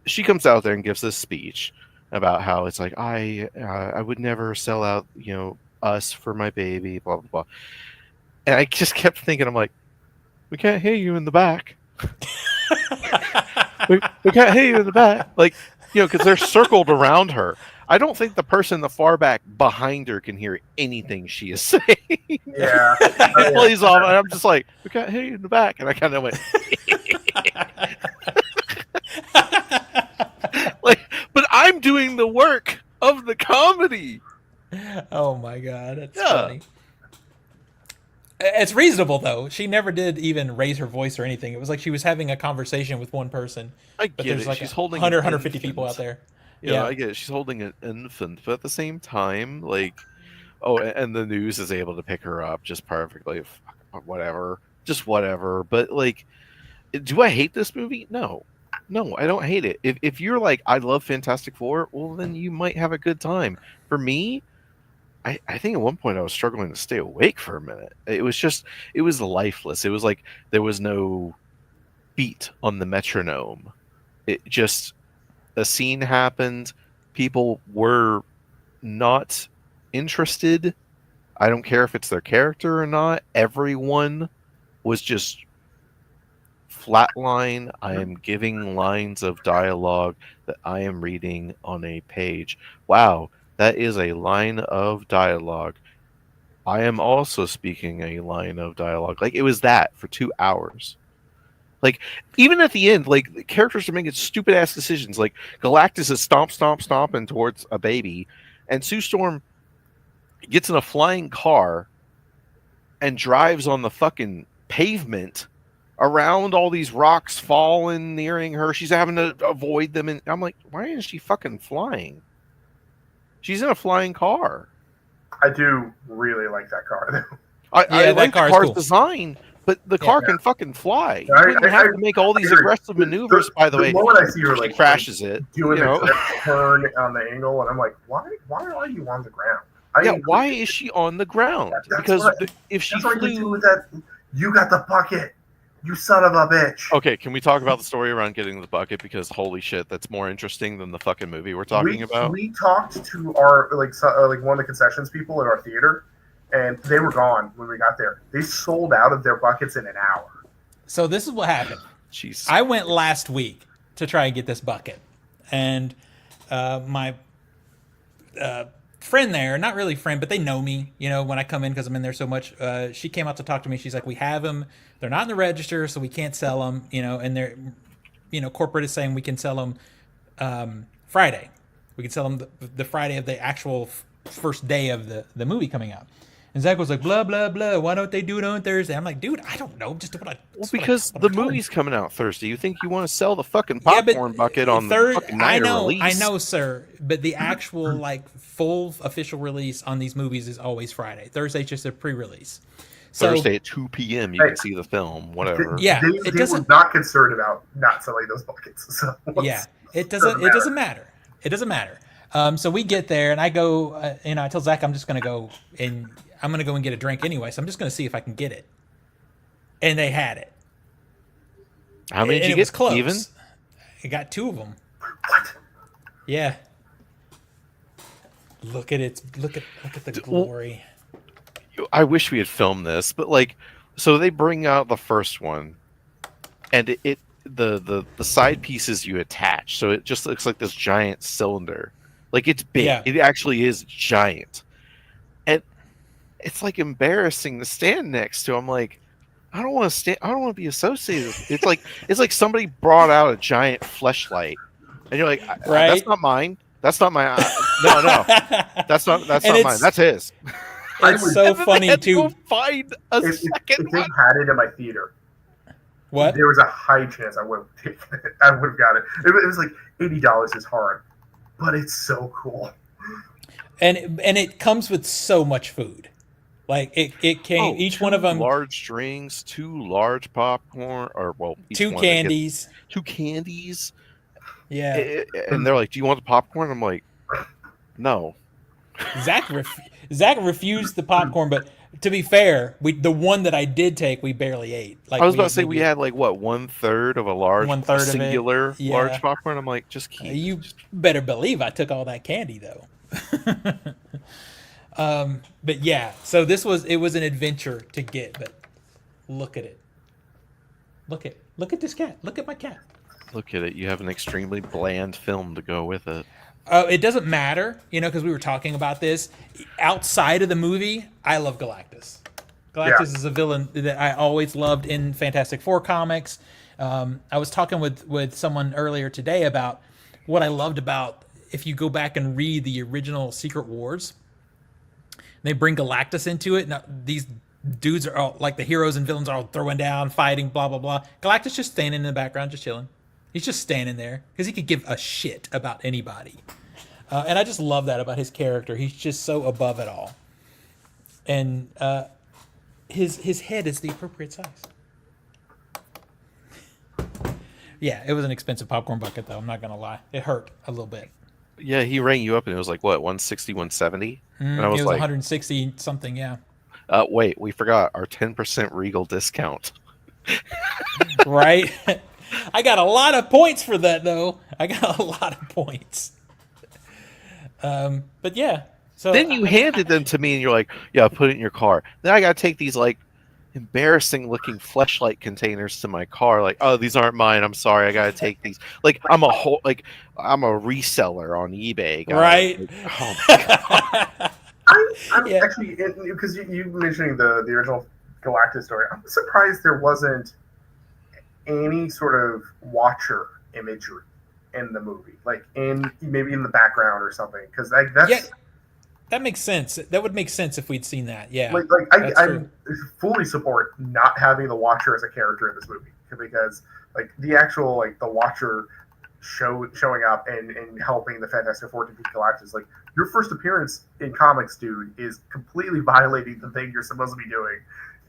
She comes out there and gives this speech about how it's like I would never sell out us for my baby, blah blah blah. And I just kept thinking, I'm like, we can't hear you in the back. we can't hear you in the back, like because they're circled around her. I don't think the person in the far back behind her can hear anything she is saying. Yeah, It plays off, and I'm just like, we can't hear you in the back, and I kind of went. Like, but I'm doing the work of the comedy. Oh my god, that's funny. It's reasonable though. She never did even raise her voice or anything. It was like she was having a conversation with one person. I get there's it. like She's holding 100, an 150 people infant. out there. Yeah, I get it. She's holding an infant, but at the same time, like, and the news is able to pick her up just perfectly. Whatever, just whatever. But like, do I hate this movie? No, I don't hate it. If you're like, I love Fantastic Four, well, then you might have a good time. For me, I think at one point I was struggling to stay awake for a minute. It was lifeless. It was like there was no beat on the metronome. It just, a scene happened. People were not interested. I don't care if it's their character or not. Everyone was just flatline. I am giving lines of dialogue that I am reading on a page. Wow, that is a line of dialogue. I am also speaking a line of dialogue. Like, it was that for 2 hours. Like, even at the end, like, the characters are making stupid ass decisions. Like, Galactus is stomping towards a baby, and Sue Storm gets in a flying car and drives on the fucking pavement around all these rocks falling nearing her. She's having to avoid them, and I'm like, why isn't she fucking flying? She's in a flying car. I do really like that car, though. I like the car's cool. design, but the car can fucking fly. You I- wouldn't I- have to make all these I agree. aggressive maneuvers, by the way. The moment I see her, She like, crashes it, doing you know? the turn on the angle, and I'm like, why are you on the ground? Why is she on the ground? That's Because what- if she That's what I do flew... with that. You got the bucket, you son of a bitch. Okay, can we talk about the story around getting the bucket? Because holy shit, that's more interesting than the fucking movie we're talking about. We talked to our like one of the concessions people at our theater, and they were gone when we got there. They sold out of their buckets in an hour. So this is what happened. Jeez. I went last week to try and get this bucket, and my friend there, not really friend, but they know me, when I come in because I'm in there so much. She came out to talk to me. She's like, we have them. They're not in the register, so we can't sell them, and they're, corporate is saying we can sell them Friday. We can sell them the Friday of the actual first day of the movie coming out. And Zach was like, blah, blah, blah. Why don't they do it on Thursday? I'm like, dude, I don't know. Just what I... Well, because the movie's coming out Thursday. You think you want to sell the fucking popcorn bucket on the fucking night of release? I know, sir. But the actual, full official release on these movies is always Friday. Thursday's just a pre-release. Thursday at 2 p.m. you can see the film, whatever. Yeah, they were not concerned about not selling those buckets. So yeah, it doesn't matter. It doesn't matter. So we get there, and I go, I tell Zach I'm just going to go, and I'm going to go and get a drink anyway, so I'm just going to see if I can get it. And they had it. How many did you get? Was close. Even? I got 2 of them. What? Yeah. Look at it. Look at the glory. I wish we had filmed this, but so they bring out the first one, and the side pieces you attach, so it just looks like this giant cylinder. Like, it's big. Yeah. It actually is giant. And it's embarrassing to stand next to. I'm like, I don't want to stand. I don't want to be associated with it. It's like somebody brought out a giant fleshlight, and you're like, right? That's not mine. That's not my. No. That's not mine. That's his. It's so funny to find a second. If they had it in my theater, what? There was a high chance I would have taken it. I would have got it. It was like $80 is hard, but it's so cool. and it comes with so much food. Like it came each one of them large drinks, 2 large popcorn, or well, each 2 one that gets candies. 2 candies. Yeah. And they're like, "Do you want the popcorn?" I'm like, "No." Zach refused the popcorn, but to be fair, the one that I did take, we barely ate. I Like was we about to ate say we maybe had like what 1/3 of one a third of it. singular large Yeah. popcorn. I'm like, just keep. You better believe I took all that candy though. But yeah, so it was an adventure to get, but look at it. Look at this cat. Look at my cat. Look at it. You have an extremely bland film to go with it. It doesn't matter, because we were talking about this. Outside of the movie, I love Galactus. Galactus is a villain that I always loved in Fantastic Four comics. I was talking with someone earlier today about what I loved about, if you go back and read the original Secret Wars, they bring Galactus into it. Now, these dudes are all, like the heroes and villains are all throwing down, fighting, blah, blah, blah. Galactus just standing in the background, just chilling. He's just standing there because he could give a shit about anybody. And I just love that about his character. He's just so above it all. And his head is the appropriate size. Yeah, it was an expensive popcorn bucket, though. I'm not going to lie. It hurt a little bit. Yeah, he rang you up and it was like, what, 160, 170? And I was it was like, 160 something, yeah. Wait, we forgot our 10% Regal discount. Right? I got a lot of points for that, though. I got a lot of points. But yeah. So then you handed them to me and you're like, yeah, put it in your car. Then I got to take these like embarrassing looking fleshlight containers to my car. Like, oh, these aren't mine. I'm sorry. I got to take these. Like, I'm a reseller on eBay. Guys. Right. Like, oh my God. I'm actually, because you mentioning the original Galactus story, I'm surprised there wasn't any sort of Watcher imagery in the movie, like maybe in the background or something, because that's that makes sense. That would make sense if we'd seen that. Yeah, I fully support not having the Watcher as a character in this movie, because like the actual like the Watcher showing up and helping the Fantastic Four defeat Galactus, like your first appearance in comics, dude, is completely violating the thing you're supposed to be doing.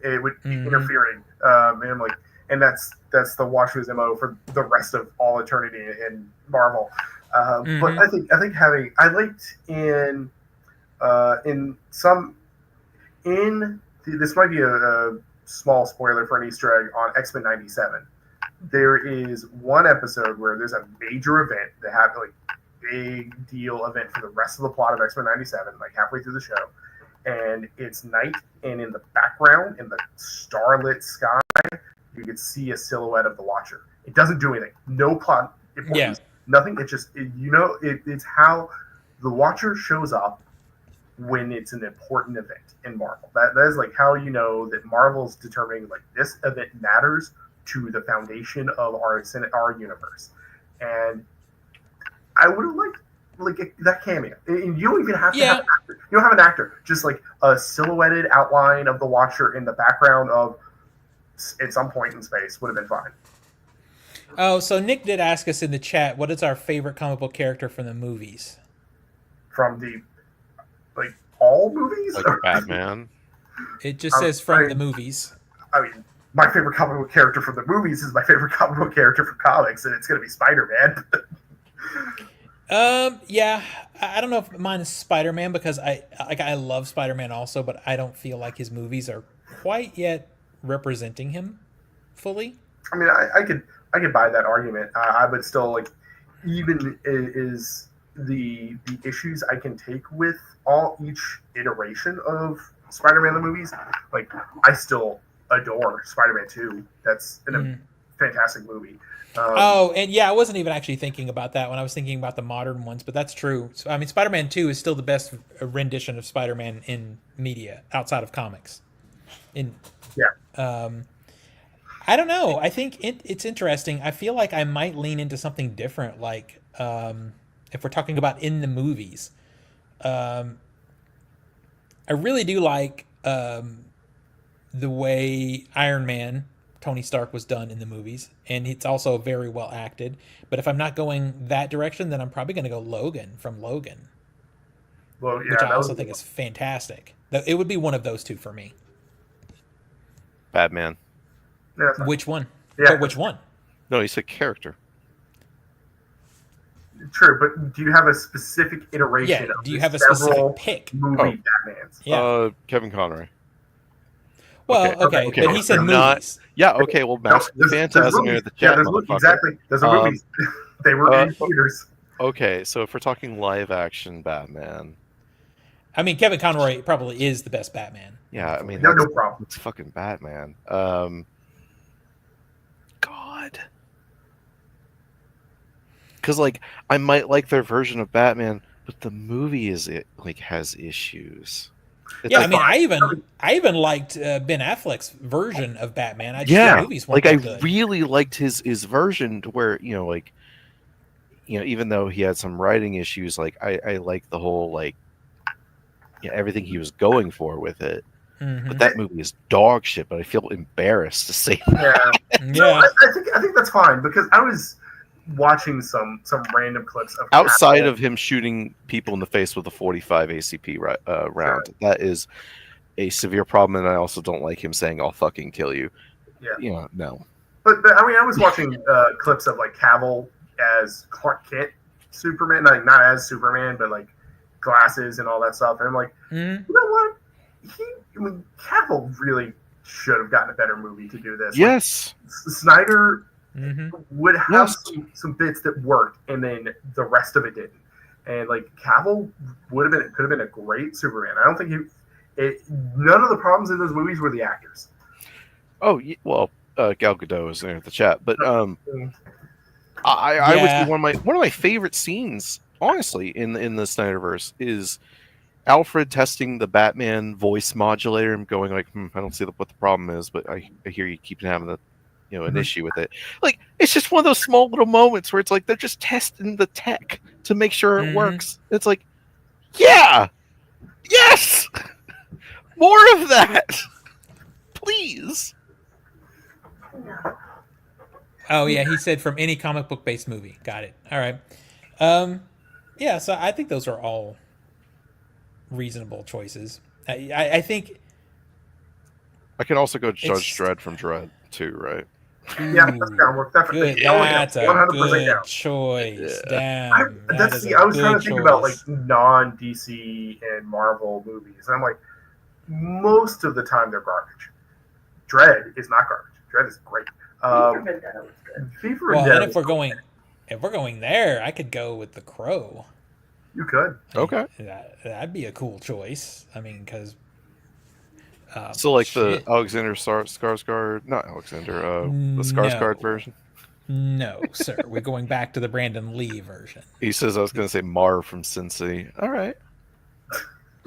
It would be interfering, and I'm like, and that's the Watcher's MO for the rest of all eternity in Marvel. But I think I liked this might be a small spoiler for an Easter egg on X-Men 97. There is one episode where there's a major event that happened, like big deal event for the rest of the plot of X-Men 97, like halfway through the show, and it's night, and in the background, in the starlit sky, you can see a silhouette of the Watcher. It doesn't do anything. No plot importance. Nothing. It just it's how the Watcher shows up when it's an important event in Marvel. That is like how you know that Marvel's determining like this event matters to the foundation of our universe. And I would have liked like that cameo. And you don't even have to have an actor. You don't have an actor. Just like a silhouetted outline of the Watcher in the background of at some point in space would have been fine. Oh, so Nick did ask us in the chat, what is our favorite comic book character from the movies? From the like all movies? Like Batman. It just says from the movies. I mean, my favorite comic book character from the movies is my favorite comic book character from comics, and it's going to be Spider-Man. Yeah, I don't know if mine is Spider-Man, because I love Spider-Man also, but I don't feel like his movies are quite yet representing him fully. I mean, I could buy that argument. I would still like, even is the issues I can take with each iteration of Spider-Man the movies. Like, I still adore Spider-Man 2. That's a fantastic movie. And yeah, I wasn't even actually thinking about that when I was thinking about the modern ones, but that's true. So, I mean, Spider-Man 2 is still the best rendition of Spider-Man in media outside of comics. I don't know. I think it's interesting. I feel like I might lean into something different, like if we're talking about in the movies. I really do like the way Iron Man, Tony Stark, was done in the movies, and it's also very well acted. But if I'm not going that direction, then I'm probably going to go Logan from Logan. Well, which yeah, I that also was think is fantastic. It would be one of those two for me. Batman. yeah, that's fine. Which one? Yeah, But which one? No, he said character. true. But do you have a specific iteration Yeah. of Do you the have a specific several pick? movie Batmans? Yeah. Kevin Conroy. Well, okay, but he said movies. Yeah, okay. Well, No, Master of the there's Phantasm movies. or the Yeah, chat, there's movies. motherfucker. Exactly. Those are movies. They were in theaters. Okay, so if we're talking live action Batman, I mean, Kevin Conroy probably is the best Batman. yeah, I mean, No problem. it's fucking Batman. God, because like I might like their version of Batman, but the movie has issues. It's Yeah, like, I mean, I even liked Ben Affleck's version of Batman. I just yeah, the movies like weren't I that good. really liked his version to where even though he had some writing issues, like I like the whole everything he was going for with it. But that movie is dog shit. But I feel embarrassed to say that. Yeah. So I think that's fine because I was watching some random clips of Outside of him shooting people in the face with a 45 ACP round. Sure. That is a severe problem, and I also don't like him saying "I'll fucking kill you." Yeah. No. But I mean, I was watching clips of like Cavill as Clark Kent Superman, like not as Superman, but like glasses and all that stuff. And I'm like, you know what? Cavill really should have gotten a better movie to do this. Yes. Like, Snyder would have some bits that worked, and then the rest of it didn't. And like Cavill could have been a great Superman. I don't think none of the problems in those movies were the actors. Oh well, Gal Gadot is there in the chat, but I would say one of my favorite scenes, honestly, in the Snyderverse is Alfred testing the Batman voice modulator and going like, I don't see what the problem is, but I hear you keep having an issue with it. Like, it's just one of those small little moments where it's like they're just testing the tech to make sure it works. It's like, yeah, yes, more of that, please. Oh yeah, he said from any comic book based movie. Got it. All right. Yeah, so I think those are all reasonable choices. I think I can also go Judge Dredd from Dredd too, right? Yeah, that's gotta work. Definitely. That's a 100% good down. choice. Yeah. Damn. I was trying to think about like non DC and Marvel movies, and I'm like, most of the time they're garbage. Dredd is not garbage. Dredd is great. Well, and if we're going there, I could go with The Crow. You could. Okay. That'd be a cool choice. I mean, because so like the Alexander Skarsgård, not Alexander, the Skarsgård version. No, sir. We're going back to the Brandon Lee version. He says I was going to say Marv from Sin City. All right.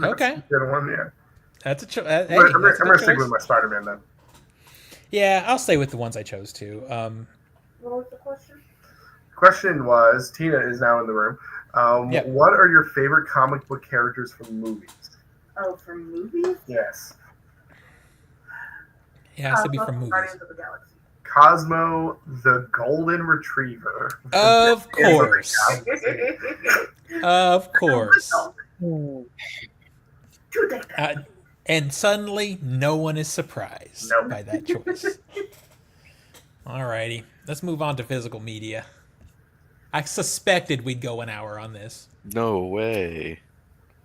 Okay. Good one, yeah. That's a choice. I'm going to stick with my Spider-Man then. Yeah, I'll stay with the ones I chose to. What was the question? Question was, Tina is now in the room. What are your favorite comic book characters from movies? Oh, from movies? Yes. Yeah, it has to be from movies. Guardians of the Galaxy. Cosmo the Golden Retriever. Of course. Of course. And suddenly, no one is surprised by that choice. Alrighty, let's move on to physical media. I suspected we'd go an hour on this. No way.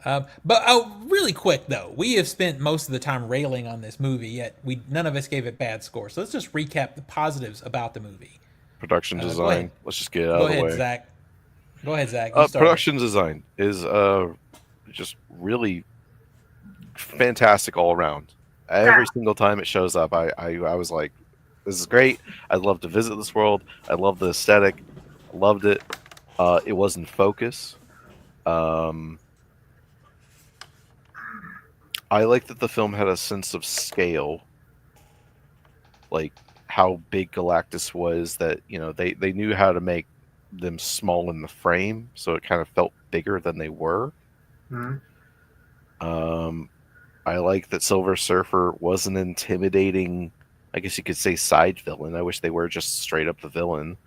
But really quick though, we have spent most of the time railing on this movie, yet none of us gave it bad scores. So let's just recap the positives about the movie. Production design. Let's just get it out of the way. Zach. Go ahead, Zach. Production design is just really fantastic all around. Every single time it shows up, I was like, this is great. I'd love to visit this world. I love the aesthetic. Loved it. It was in focus. I like that the film had a sense of scale, like how big Galactus was. That they knew how to make them small in the frame, so it kind of felt bigger than they were. I like that Silver Surfer was an intimidating, I guess you could say, side villain. I wish they were just straight up the villain.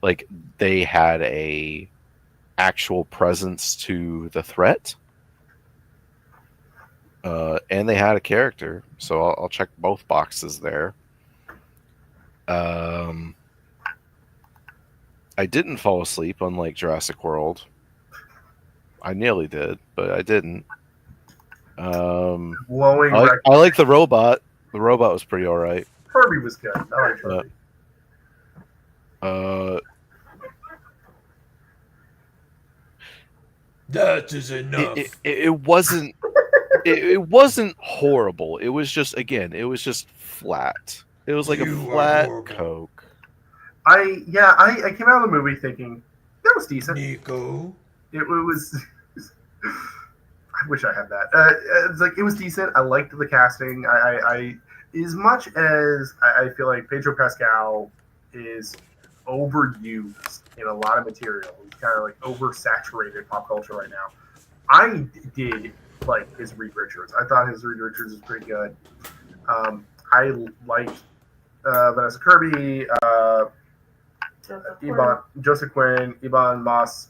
Like, they had a actual presence to the threat. And they had a character, so I'll check both boxes there. I didn't fall asleep, unlike Jurassic World. I nearly did, but I didn't. Glowing I like the robot. The robot was pretty all right. Kirby was good. I like Kirby. That is enough. It wasn't. It wasn't horrible. It was just, again, it was just flat. It was like a flat Coke. I came out of the movie thinking that was decent. Nico. It was. I wish I had that. It's like, it was decent. I liked the casting. I as much as I feel like Pedro Pascal is overused in a lot of material. He's kind of like oversaturated pop culture right now. I did like his Reed Richards. I thought his Reed Richards was pretty good. I liked Vanessa Kirby, Joseph Quinn, Iban Moss.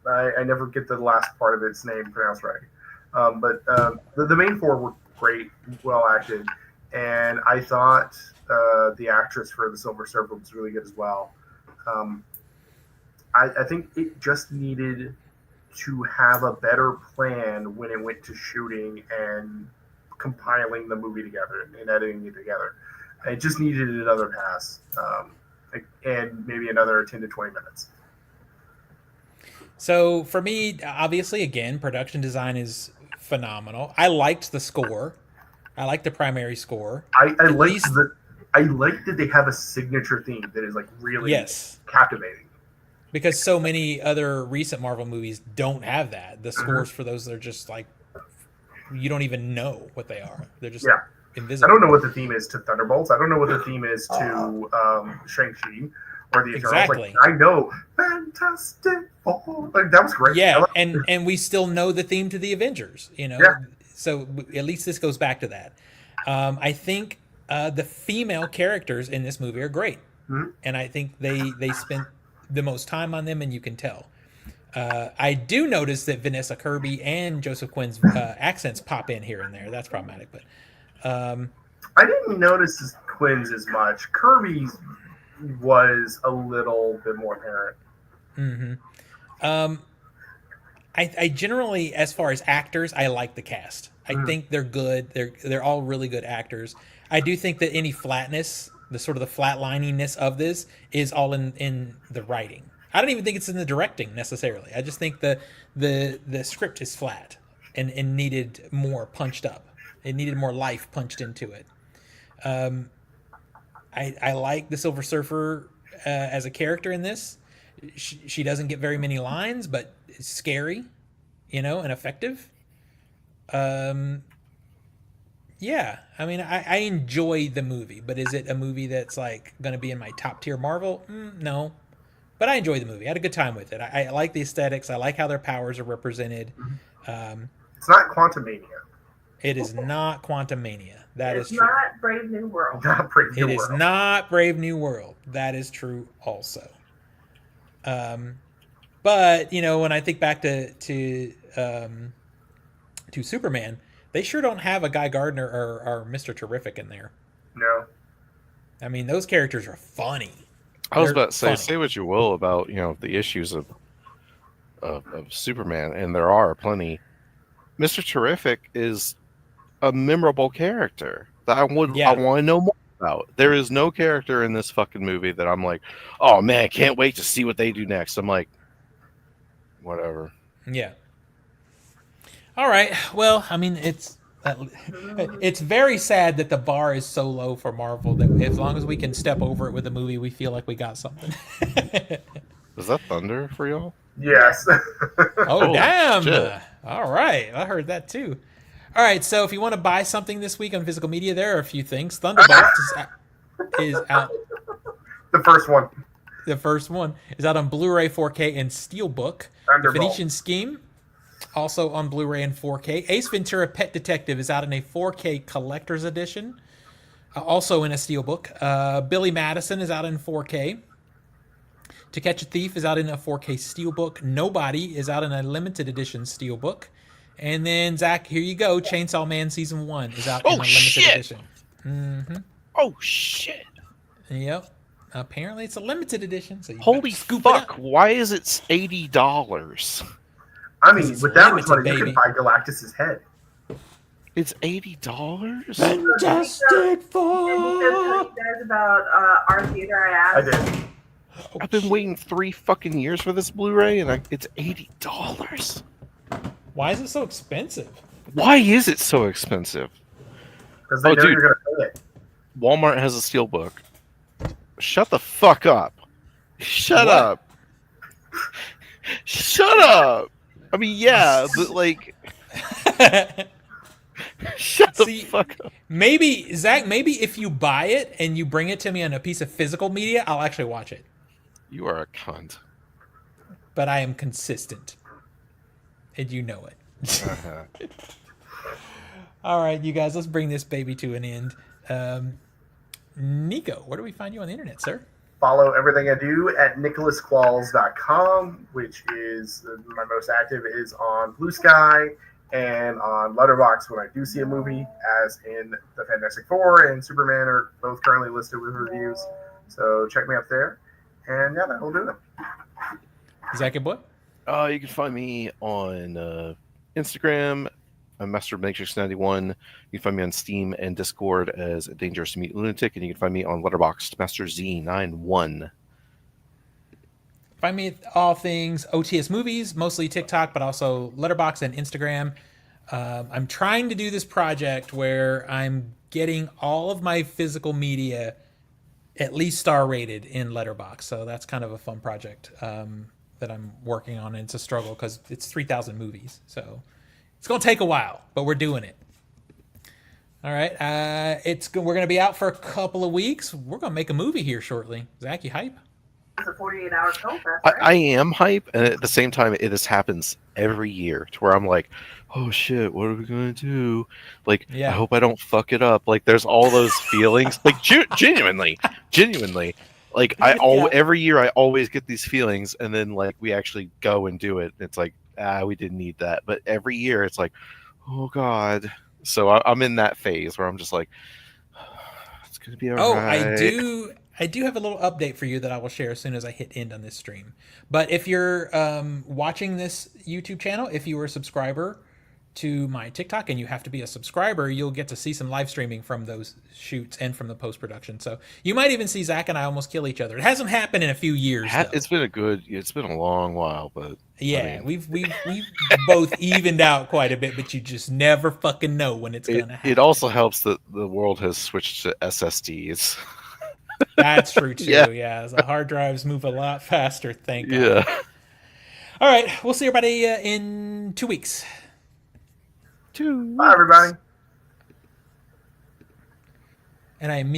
I never get the last part of its name pronounced right. But the main four were great, well acted, and I thought the actress for the Silver Surfer was really good as well. I think it just needed to have a better plan when it went to shooting and compiling the movie together and editing it together. It just needed another pass, and maybe another 10 to 20 minutes. So for me, obviously, again, production design is phenomenal. I liked the score. I liked the primary score. I like that they have a signature theme that is like really captivating. Because so many other recent Marvel movies don't have that. The scores for those are just like, you don't even know what they are. They're just invisible. I don't know what the theme is to Thunderbolts. I don't know what the theme is to Shang-Chi or the Eternals. Exactly. Like, I know Fantastic Four. Like, that was great. Yeah, and we still know the theme to the Avengers. You know, so at least this goes back to that. I think the female characters in this movie are great, and I think they spent the most time on them, and you can tell. I do notice that Vanessa Kirby and Joseph Quinn's accents pop in here and there. That's problematic, but I didn't notice Quinn's as much. Kirby's was a little bit more apparent. I generally, as far as actors, I like the cast. I think they're good. They're all really good actors. I do think that any flatness, the sort of the flatlininess of this, is all in the writing. I don't even think it's in the directing necessarily. I just think the script is flat and needed more punched up. It needed more life punched into it. I like the Silver Surfer as a character in this. She doesn't get very many lines, but it's scary, and effective. Yeah, I mean, I enjoy the movie, but is it a movie that's like going to be in my top tier Marvel? No, but I enjoy the movie. I had a good time with it. I like the aesthetics. I like how their powers are represented. It's not Quantumania. It is not Quantumania. That is true. It's not Brave New World. It is not Brave New World. That is true also. But when I think back to Superman, they sure don't have a Guy Gardner or Mr. Terrific in there. No. I mean, those characters are funny. I was about to say what you will about the issues of Superman, and there are plenty. Mr. Terrific is a memorable character that I want to know more about. There is no character in this fucking movie that I'm like, oh man, can't wait to see what they do next. I'm like, whatever. Yeah. All right. Well, I mean, it's very sad that the bar is so low for Marvel that as long as we can step over it with a movie, we feel like we got something. Is that thunder for y'all? Yes. Oh, damn. Shit. All right. I heard that too. All right. So if you want to buy something this week on physical media, there are a few things. Thunderbolts is out. The first one. The first one is out on Blu-ray, 4K, and Steelbook. The Phoenician Scheme, also on Blu-ray and 4K. Ace Ventura: Pet Detective is out in a 4K collector's edition, also in a Steelbook. Billy Madison is out in 4K. To Catch a Thief is out in a 4K Steelbook. Nobody is out in a limited edition Steelbook. And then Zach, here you go. Chainsaw Man season 1 is out Oh, in a limited shit! edition. Mm-hmm. Oh shit! Yep. Apparently it's a limited edition, so you Holy better scoop fuck! it up. Why is it $80? I mean, it's with that much limited, money, you baby. can buy Galactus's head. It's $80. Fantastic Did you Four. guys about our theater? I did. I've been waiting 3 fucking years for this Blu-ray, and it's $80. Why is it so expensive? Why is it so expensive? Because they Oh, know dude. you're going to pay it. Walmart has a steelbook. Shut the fuck up. Shut What? up. Shut up. I mean, yeah, but like, shut the See, fuck up. maybe Zach, maybe if you buy it and you bring it to me on a piece of physical media, I'll actually watch it. You are a cunt. But I am consistent, and you know it. Uh-huh. All right, you guys, let's bring this baby to an end. Nico, where do we find you on the internet, sir? Follow everything I do at nicholasqualls.com, which is my most active is on Blue Sky and on Letterboxd when I do see a movie, as in The Fantastic Four and Superman are both currently listed with reviews. So check me out there. And yeah, that'll do it. Zach and boy? You can find me on Instagram. I'm Master Matrix 91. You can find me on Steam and Discord as Dangerous to Meet Lunatic, and you can find me on Letterboxd, Master Z91. Find me at all things OTS movies, mostly TikTok, but also Letterboxd and Instagram. I'm trying to do this project where I'm getting all of my physical media at least star rated in Letterboxd. So that's kind of a fun project that I'm working on. And it's a struggle because it's 3,000 movies. So it's going to take a while, but we're doing it. All right. We're going to be out for a couple of weeks. We're going to make a movie here shortly. Zach, you hype? It's a 48-hour film fest, I right? am hype, and at the same time, this happens every year to where I'm like, oh shit, what are we going to do? Like, Yeah. I hope I don't fuck it up. Like, there's all those feelings. Like, genuinely. Like, Yeah. every year I always get these feelings, and then, like, we actually go and do it. It's like, we didn't need that. But every year it's like, oh God. So I'm in that phase where I'm just like, it's going to be all right. I do have a little update for you that I will share as soon as I hit end on this stream. But if you're watching this YouTube channel, if you were a subscriber to my TikTok and you have to be a subscriber, you'll get to see some live streaming from those shoots and from the post-production. So you might even see Zach and I almost kill each other. It hasn't happened in a few years. It's been a long while, but yeah, I mean, we've both evened out quite a bit, but you just never fucking know when it's gonna happen. it also helps that the world has switched to SSDs. That's true too. Yeah. Yeah, the hard drives move a lot faster. Thank God. Yeah. All right, we'll see everybody in 2 weeks. Bye, everybody. And I immediately